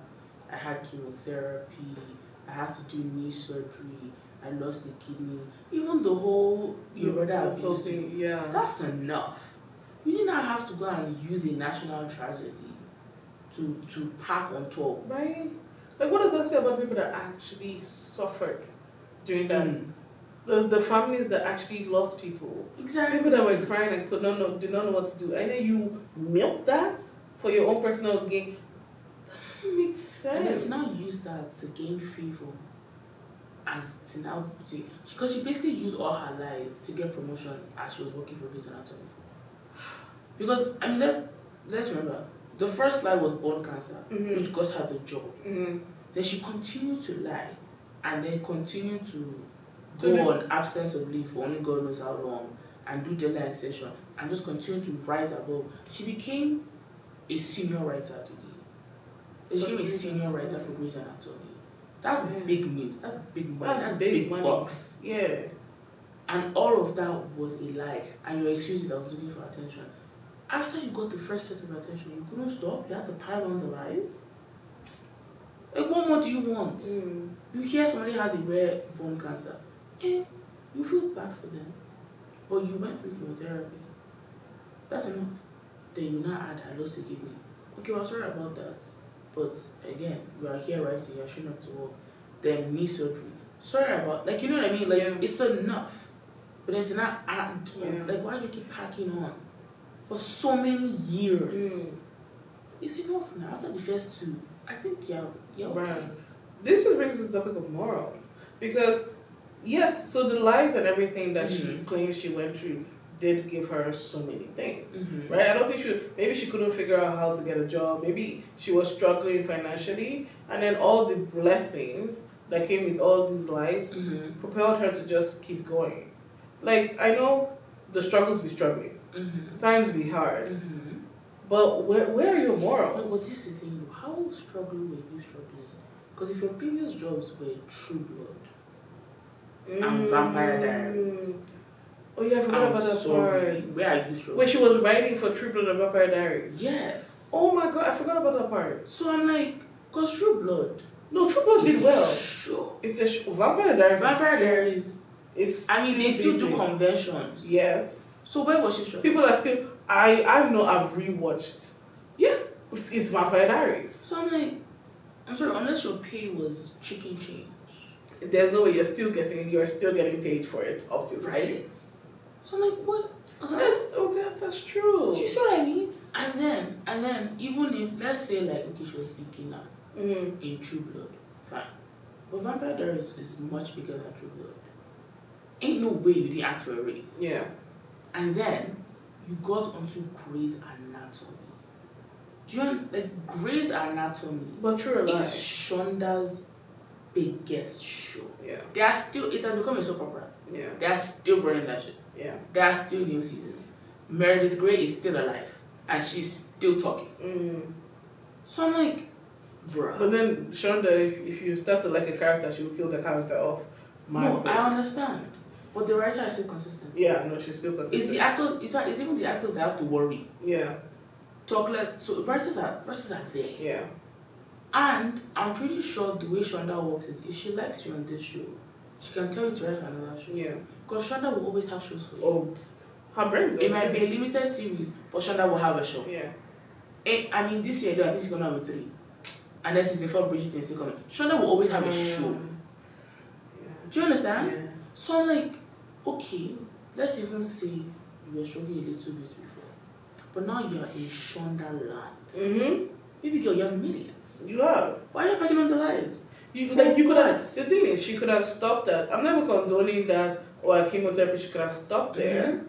I had chemotherapy, I had to do knee surgery, I lost a kidney, even the whole, your brother abused you. Yeah. That's enough. You did not have to go and use a national tragedy to pack on top. Right? Like, what does that say about people that actually suffered during that? The families that actually lost people. Exactly. People that were crying and did not know what to do. And then you milk that for your own personal gain. That doesn't make sense. And then to now use that to gain favor, as to now, because she basically used all her lies to get promotion as she was working for Grey's Anatomy. Because I mean, let's remember, the first lie was bone cancer, which got her the job. Then she continued to lie, and then continued to go on absence of leave for only God knows how long, and do deadline extension, and just continue to rise above. She became a senior writer today. She became a senior writer for Grey's Anatomy. That's big news. That's big money. That's big money. bucks. Yeah. And all of that was a lie. And your excuse is I was looking for attention. After you got the first set of attention, you couldn't stop. You had to pile on the lies. Like, what more do you want? You hear somebody has a rare bone cancer. You feel bad for them. But you went through chemotherapy. That's enough. Then you now add, I lost a kidney. Okay, well, sorry about that. But again, you are here writing, you're showing up to work. Then knee surgery. Sorry about, like, you know what I mean? Like, it's enough. But then to not add, like, why do you keep packing on? For so many years. It's enough now. After the first two, I think, yeah, right. This just brings us to the topic of morals. Because, yes, so the lies and everything that she claims she went through did give her so many things, right? I don't think maybe she couldn't figure out how to get a job. Maybe she was struggling financially, and then all the blessings that came with all these lies propelled her to just keep going. Like, I know the struggles be struggling, times be hard, but where are your morals? No, but this is the thing, how struggling were you struggling? Because if your previous jobs were True Blood and Vampire Diaries. Oh yeah, I forgot about that part. Where are you struggling? Where she was writing for True Blood and Vampire Diaries. Yes. Oh my god, I forgot about that part. So I'm like, because True Blood. No, True Blood did well. Sure. It's a Vampire Diaries. Vampire Diaries. I mean, they still do conventions. Yes. So where was she struggling? People are still. I know. I've rewatched. Yeah. It's Vampire Diaries. So I'm like, I'm sorry, unless your pay was chicken change. There's no way you're still getting paid for it up to right. So I'm like, what? That's true. Do you see what I mean? And then even if, let's say like, okay, she was a beginner in True Blood, fine. But Vampire Diaries is much bigger than True Blood. Ain't no way you didn't ask for a raise. Yeah. And then you got onto Grey's Anatomy. Do you understand? Like, Grey's Anatomy is Shonda's biggest show. Yeah. They are still, it has become a soap opera. Yeah. They are still running that shit. Yeah. There are still new seasons. Meredith Grey is still alive. And she's still talking. So I'm like, bruh. But then Shonda, if you start to like a character, she will kill the character off. No, I understand. But the writer is still consistent. Yeah, no, she's still consistent. It's the actors, it's even the actors that have to worry. Yeah. So writers are there. Yeah. And I'm pretty sure the way Shonda works is if she likes you on this show, she can tell you to write for another show. Yeah. Because Shonda will always have shows for you. Oh, her brain is it might be a limited series, but Shonda will have a show. Yeah. I mean, this year, though, I think she's going to have a 3. And then season 4, Bridget is coming. Shonda will always have a show. Yeah. Do you understand? Yeah. So I'm like, okay, let's even say you were struggling a little bit before. But now you're in Shondaland. Mm-hmm. Baby girl, you have millions. You have. Why are you packing on the lies? You could have. The thing is, she could have stopped that. I'm never condoning that. Or a chemotherapy, she could have stopped there,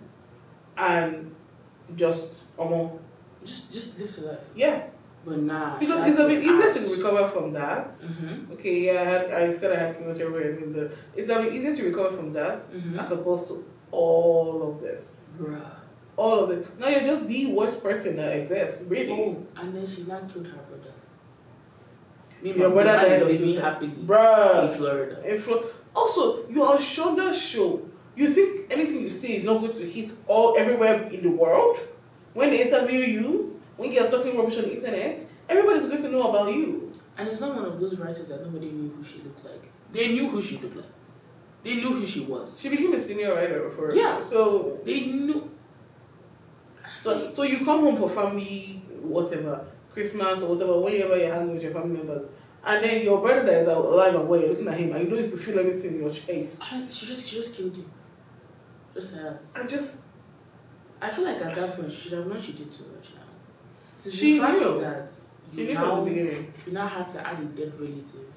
and just just live to life. Yeah. But nah. Because it's a bit easier to recover from that. Mm-hmm. Okay, yeah, I said I had chemotherapy, and it's a bit easier to recover from that as opposed to all of this. Bruh. All of it. Now you're just the worst person that exists, really. Oh, and then she now killed her brother. Your brother died is living happily bruh. in Florida. Also, you're on Shonda's show. You think anything you say is not going to hit everywhere in the world? When they interview you, when you're talking rubbish on the internet, everybody's going to know about you. And it's not one of those writers that nobody knew who she looked like. They knew who she looked like. They knew who she was. She became a senior writer for Yeah. So they knew. So you come home for family, whatever, Christmas or whatever, whenever you're hanging with your family members, and then your brother that is alive and well, you're looking at him, and you don't need to feel anything in your chest. She just killed you. Just her ass. I feel like at that point she should have known she did too much now. So she the fact knew that she knew from the beginning. You now had to add a dead relative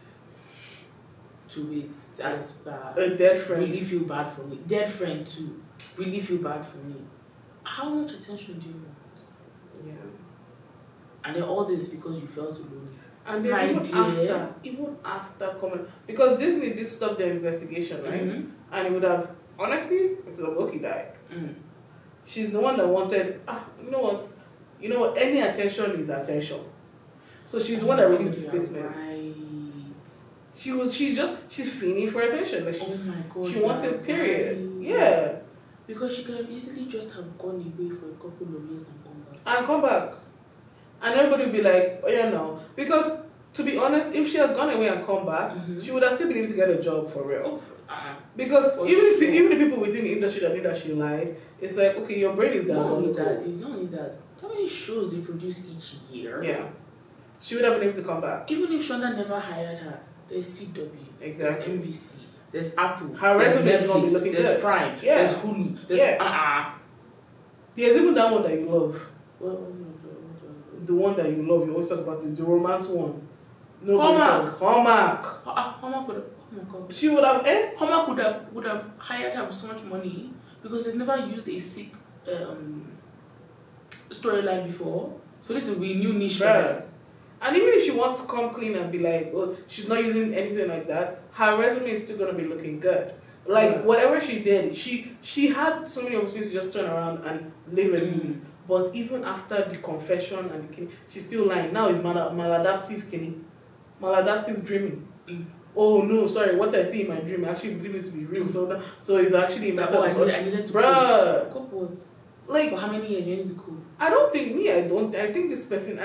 to it as a dead friend. Really feel bad for me. Dead friend too. Really feel bad for me. How much attention do you want? Yeah. And then all this because you felt alone. And then even after coming, because Disney did stop their investigation, right? Mm-hmm. And it would have, honestly, it's a Loki died. Mm. She's the one that wanted, you know what, any attention is attention. So she's the one that released the statements. Right. She's feeling for attention. Like she wants it, period. Right. Yeah. Because she could have easily just have gone away for a couple of years and come back. And everybody would be like, oh yeah, no. Because, to be honest, if she had gone away and come back, she would have still been able to get a job for real. Because even the people within the industry that knew that she lied, it's like, okay, your brain is down. Not only that. How many shows they produce each year? Yeah. She would have been able to come back. Even if Shonda never hired her, there's CW, exactly. there's NBC, there's Apple, her resume is going to be looking there's good. Prime, yeah. there's Hulu, there's There's even that one that you love. Well, the one that you love, you always talk about is the romance one. Hallmark. Hallmark would have. Oh my God. She would have. Hallmark would have hired her with so much money because they've never used a sick storyline before. So this will be a new niche for her. And even if she wants to come clean and be like, well, she's not using anything like that, her resume is still gonna be looking good. Like whatever she did, she had so many opportunities to just turn around and live a new. But even after the confession and the killing, she's still lying. Now it's maladaptive killing, maladaptive dreaming. Oh no, sorry, what I see in my dream I actually believe it to be real. So it's actually a matter of I needed to bruh. Cope what? Like for how many years you need to cope? I don't think me. I don't. I think this person.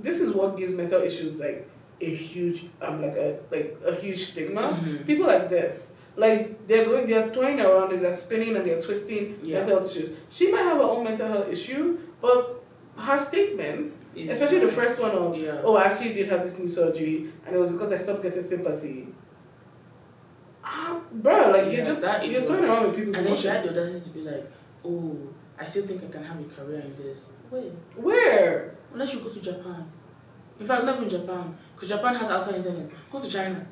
This is what gives mental issues like a huge a huge stigma. People like this. Like they're toying around and they're spinning and they're twisting mental health issues. She might have her own mental health issue, but her statements, especially the first one of, oh, I actually did have this knee surgery and it was because I stopped getting sympathy. Bro, like you're toying around with people's emotions. And then she had the audacity to be like, oh, I still think I can have a career in this. Where? Unless you go to Japan. In fact, not in Japan, because Japan has outside internet. Go to China.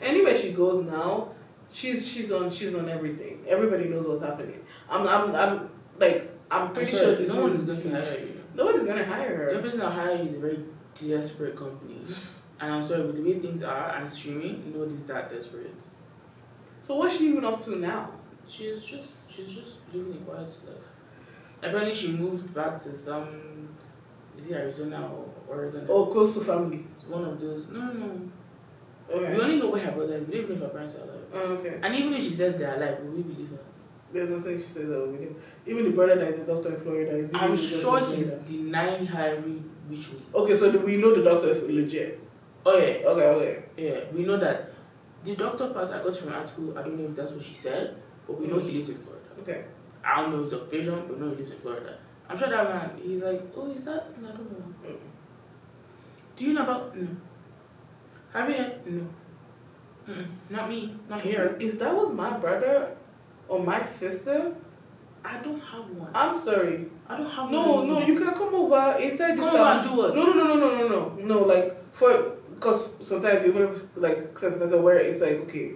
Anywhere she goes now, she's on everything. Everybody knows what's happening. I'm pretty sure no one is going to hire you. Nobody's going to hire her. The person that hire you is a very desperate company. And I'm sorry, but the way things are and streaming, nobody's that desperate. So what's she even up to now? She's just living a quiet life. Apparently she moved back to some, is it Arizona or Oregon? Oh, close to family. It's one of those. No. Okay. We only know where her brother is. We don't even know if her parents are alive. Oh, okay. And even if she says they're alive, will we believe her? There's nothing she says that will believe. Even the brother that is the doctor in Florida. I'm sure he's denying her every which way. Okay, so we know the doctor is legit. Oh yeah. Okay. Yeah, we know that. The doctor part I got from article, I don't know if that's what she said, but we know he lives in Florida. Okay. I don't know his occupation, but we know he lives in Florida. I'm sure that man, he's like, oh, is that? No, I don't know. Do you know about? No. Have you heard? No. Not me. Not here. If that was my brother or my sister, I don't have one. I'm sorry. I don't have one. No, you can come over inside the Come over and do what? No, like, because sometimes people have, like, sentimental where it's like, okay,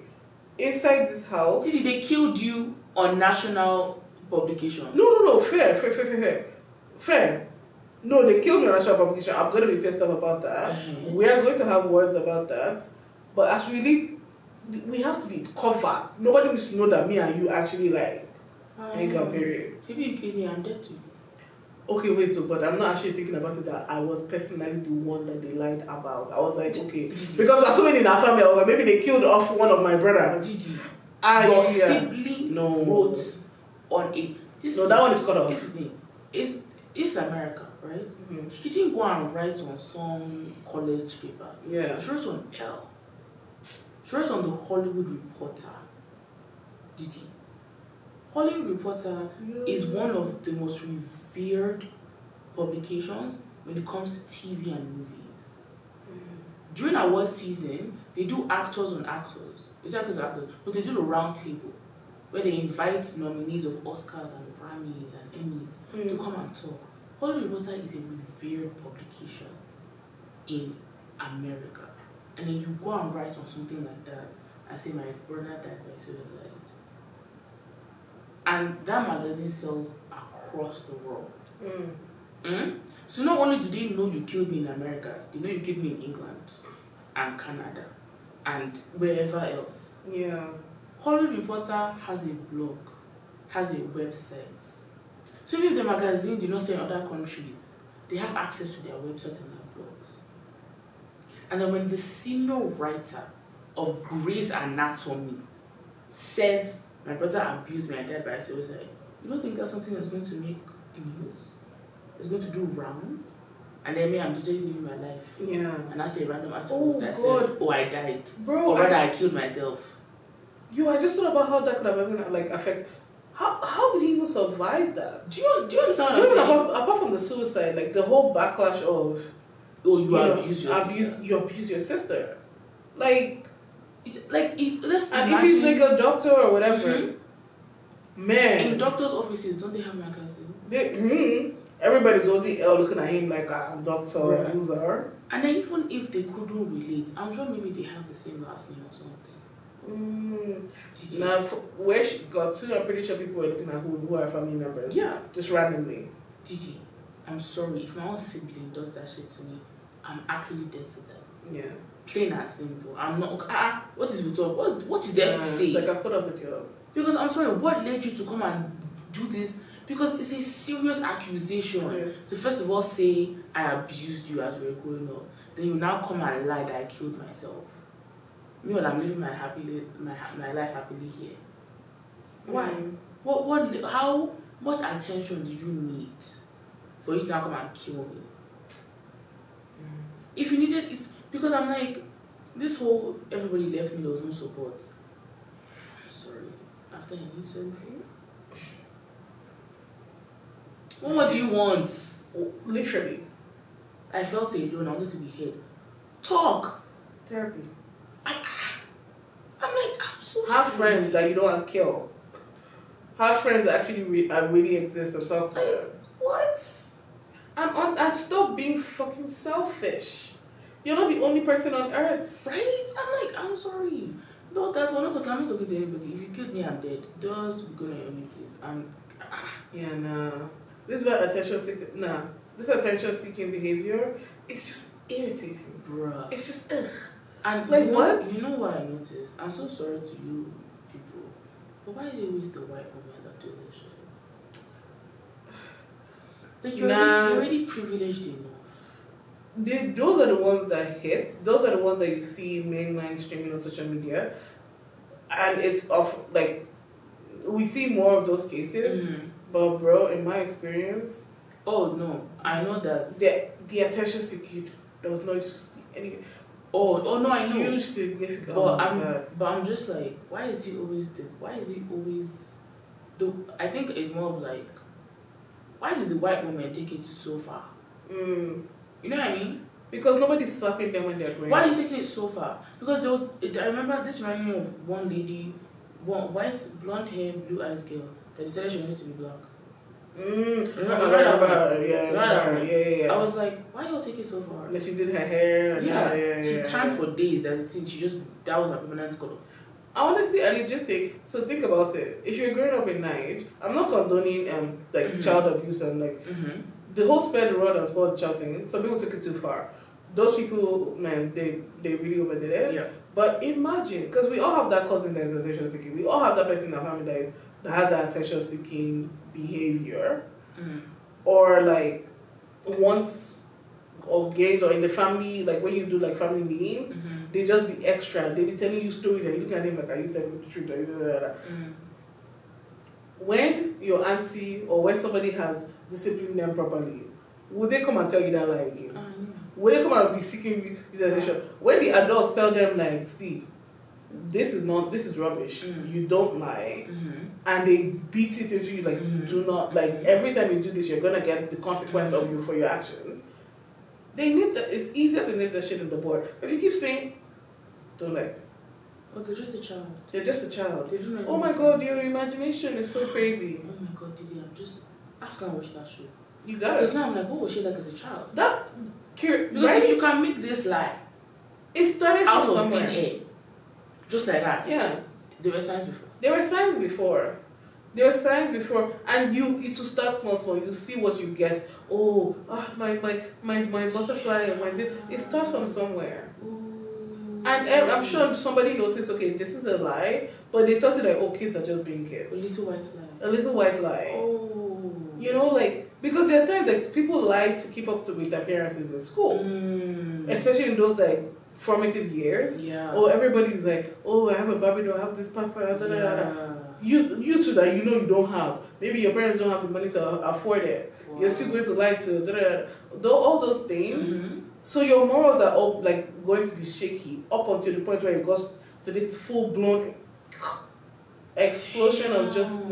inside this house. See, they killed you on national publication. No, fair. No, they killed me on national publication. I'm going to be pissed off about that. Mm-hmm. We are going to have words about that. But as we have to be covered. Nobody needs to know that me and you actually, like, anger, period. Maybe you killed me, I'm dead too. Okay, wait, so, but I'm not actually thinking about it that I was personally the one that they lied about. I was like, okay, because there are so many in our family, I was like, maybe they killed off one of my brothers. Gigi, Your sibling wrote on a... that one is cut off. It's America, right? Mm-hmm. She didn't go and write on some college paper. Yeah. She wrote on L. She wrote on the Hollywood Reporter. Gigi. Hollywood Reporter is one of the most revered publications when it comes to TV and movies. During award season, they do actors on actors. It's actors on actors, but they do the round table where they invite nominees of Oscars and Grammys and Emmys to come and talk. Hollywood Reporter is a revered publication in America. And then you go and write on something like that and say, my brother died by suicide. And that magazine sells across the world. So not only do they know you killed me in America, they know you killed me in England and Canada and wherever else. Yeah. Hollywood Reporter has a blog, has a website. So if the magazine do not sell in other countries, they have access to their website and their blogs. And then when the senior writer of Grey's Anatomy says, my brother abused me, I died by suicide, you don't think that's something that's going to make news? It's going to do rounds? And then me, I'm just living my life. Yeah. And that's a random article that said, I died. Bro, or rather, I killed myself. I just thought about how that could have even, like, affect. How did he even survive that? Do you understand what I'm saying? Apart from the suicide, like, the whole backlash of... you abuse your sister. You abuse your sister. Like... Let's and imagine, if he's like a doctor or whatever, man. In doctors' offices, don't they have magazines? Everybody's only looking at him like a doctor abuser. And then even if they couldn't relate, I'm sure maybe they have the same last name or something. Now, where she got to, I'm pretty sure people were looking at who are family members. Yeah. Just randomly. Gigi, I'm sorry. If my own sibling does that shit to me, I'm actually dead to them. Yeah. Plain and simple. I'm not. What is with all? What is there to say? It's like I put up with you. Because I'm sorry, what led you to come and do this? Because it's a serious accusation. Yes. To first of all say I abused you as we were growing up, then you now come and lie that I killed myself. Meanwhile, I'm living my life happily here. Why? How much attention did you need for you to now come and kill me? If you needed, it's because I'm like, this whole everybody left me, there was no support. I'm sorry. After any surgery? What more do you want? Literally. I felt alone, I wanted to be heard. Talk! Therapy. I'm so Have friends that you don't want to kill. Have friends that actually really exist and talk to them. What? And stop being fucking selfish. You're not the only person on earth. Right? I'm sorry. No, that's we're not talking. I'm not talking to anybody. If you killed me, I'm dead. Does we go to any place? Yeah, nah. This is about attention seeking. Nah. This attention seeking behavior, it's just irritating. Bruh. It's just ugh. And like what? You know what I noticed? I'm so sorry to you people. But why is it always the white women that do this shit? Like you're already privileged enough. Those are the ones that hit. Those are the ones that you see mainline streaming on social media. And it's like, we see more of those cases. Mm-hmm. But bro, in my experience... Oh no, I know that. The attention seeking does not see any... Oh no, I know. Huge significance. But I'm just like, why is he always I think it's more of like, why did the white women take it so far? You know what I mean? Because nobody's slapping them when they're growing. Why are you taking it so far? Because I remember this reminded me of one lady, white blonde hair, blue eyes girl. They decided she wanted to be black. Remember her? Yeah. I was like, why you take it so far? That she did her hair. She tanned for days. That was her permanent color. Honestly, I legit think, so think about it. If you're growing up in Nigeria, I'm not condoning child abuse and the whole spend the rod and spoil the child thing. Some people took it too far. Those people, man, they really overdid it. Yeah. But imagine, because we all have that cousin that is attention seeking. We all have that person in our family that has that attention seeking behavior. Or like once or gays or in the family, like when you do like family meetings, they just be extra. They be telling you stories and you look at them like, are you telling me the truth? When your auntie or when somebody has disciplined them properly, would they come and tell you that lie again? Would they come and be seeking realization? When the adults tell them like, see, this is rubbish. You don't lie. And they beat it into you like you do not, like every time you do this you're gonna get the consequence of you for your actions. They nip that. It's easier to nip that shit in the bud. If you keep saying, don't lie. Oh, they're just a child. They're just a child. They don't know oh my god, your imagination is so crazy. Oh my god, Didi, I'm just gonna watch that show. You got it. Because now I'm like, what was she like as a child? Because if you can make this lie, it started out from of somewhere. thin air, just like that. Yeah. There were signs before. There were signs before, and it will start small. You see what you get. Oh, my butterfly, it starts from somewhere. Ooh. And I'm sure somebody noticed. Okay, this is a lie, but they thought that kids are just being kids. A little white lie. A little white lie. Oh. You know, like because there are times like people lie to keep up with appearances in school, especially in those like formative years. Yeah. Or everybody's like, oh, I have a Barbie doll, I have this pamper. You too that you don't have. Maybe your parents don't have the money to afford it. Wow. You're still going to lie to all those things. So your morals are all like going to be shaky up until the point where you go to this full blown explosion of just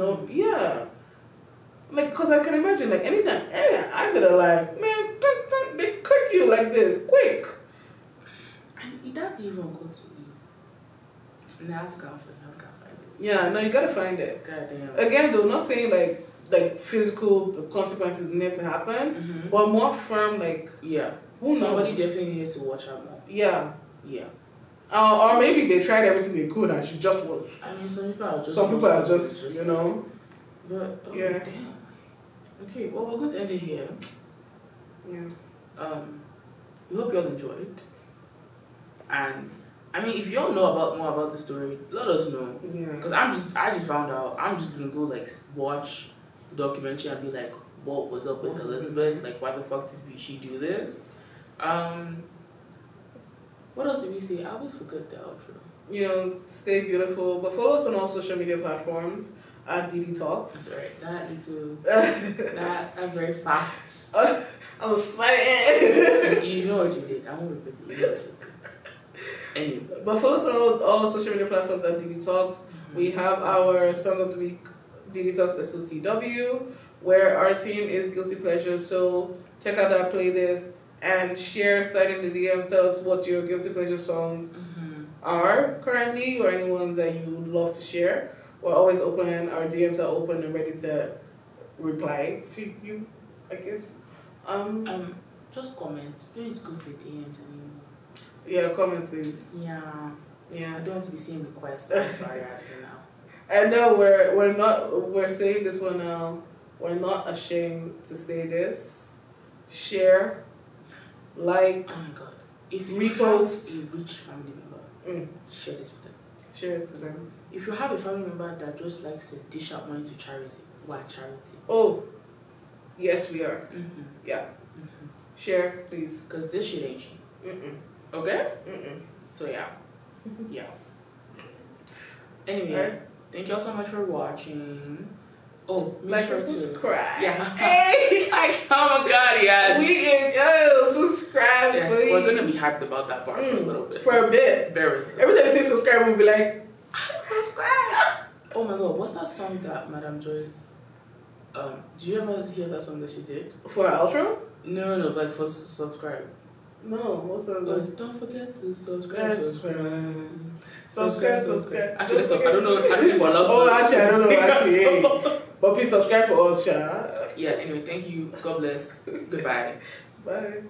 like because I can imagine like anytime I could have like man they quick you like this quick. And that even go to you. Now it's gone. Yeah, no, you gotta find it. Goddamn. Again, though, not saying like physical consequences need to happen, but more firm like somebody definitely needs to watch out more. Yeah. Yeah. Or maybe they tried everything they could and she just was. I mean, some people are just you know. But yeah. Damn. Okay, well we're going to end it here. Yeah. We hope you all enjoyed. And I mean, if you all know more about the story, let us know. Yeah. Because I just found out. I'm just gonna go like watch the documentary and be like, what was up with Elizabeth? Like, why the fuck did she do this? What else did we say? I always forget the outro. You know, stay beautiful. But follow us on all social media platforms at DD Talks. That's right. That little that very fast. I was sweating. You know what you did. I won't repeat it. You know what you did. Anyway. But follow us on all social media platforms at DD Talks. We have our Song of the Week, DD Talks SOCW, where our theme is Guilty Pleasure. So check out that playlist and share, slide in the DMs, tell us what your Guilty Pleasure songs are currently or any ones that you would love to share. We're always open, our DMs are open and ready to reply to you, I guess. Just comment. Please go to DMs anymore. Yeah, comment please. Yeah. I don't want to be seeing requests. I'm sorry, right now. And no, we're saying this one now. We're not ashamed to say this. Share, like, oh my god. If you repost have a rich family member, share this with them. Share it to them. If you have a family member that just likes to dish out money to charity, why charity? Oh, yes we are. Yeah. Share, please. Because this shit ain't cheap. Okay? So yeah. Anyway, right. Thank you all so much for watching. Oh, make sure to subscribe. Yeah. Hey! Oh my god, yes. Subscribe, yes, please. We're gonna be hyped about that part for a little bit. For a bit. Very. Every time we say subscribe, we'll be like, subscribe. Oh my god, what's that song that Madame Joyce? Do you ever hear that song that she did? For our outro? No, like for subscribe. No, what's that? Don't forget to subscribe. Subscribe. Actually, I don't know if we're allowed to. Oh, actually, I don't know. But please subscribe for us, Sha. Yeah, anyway, thank you. God bless. Goodbye. Bye.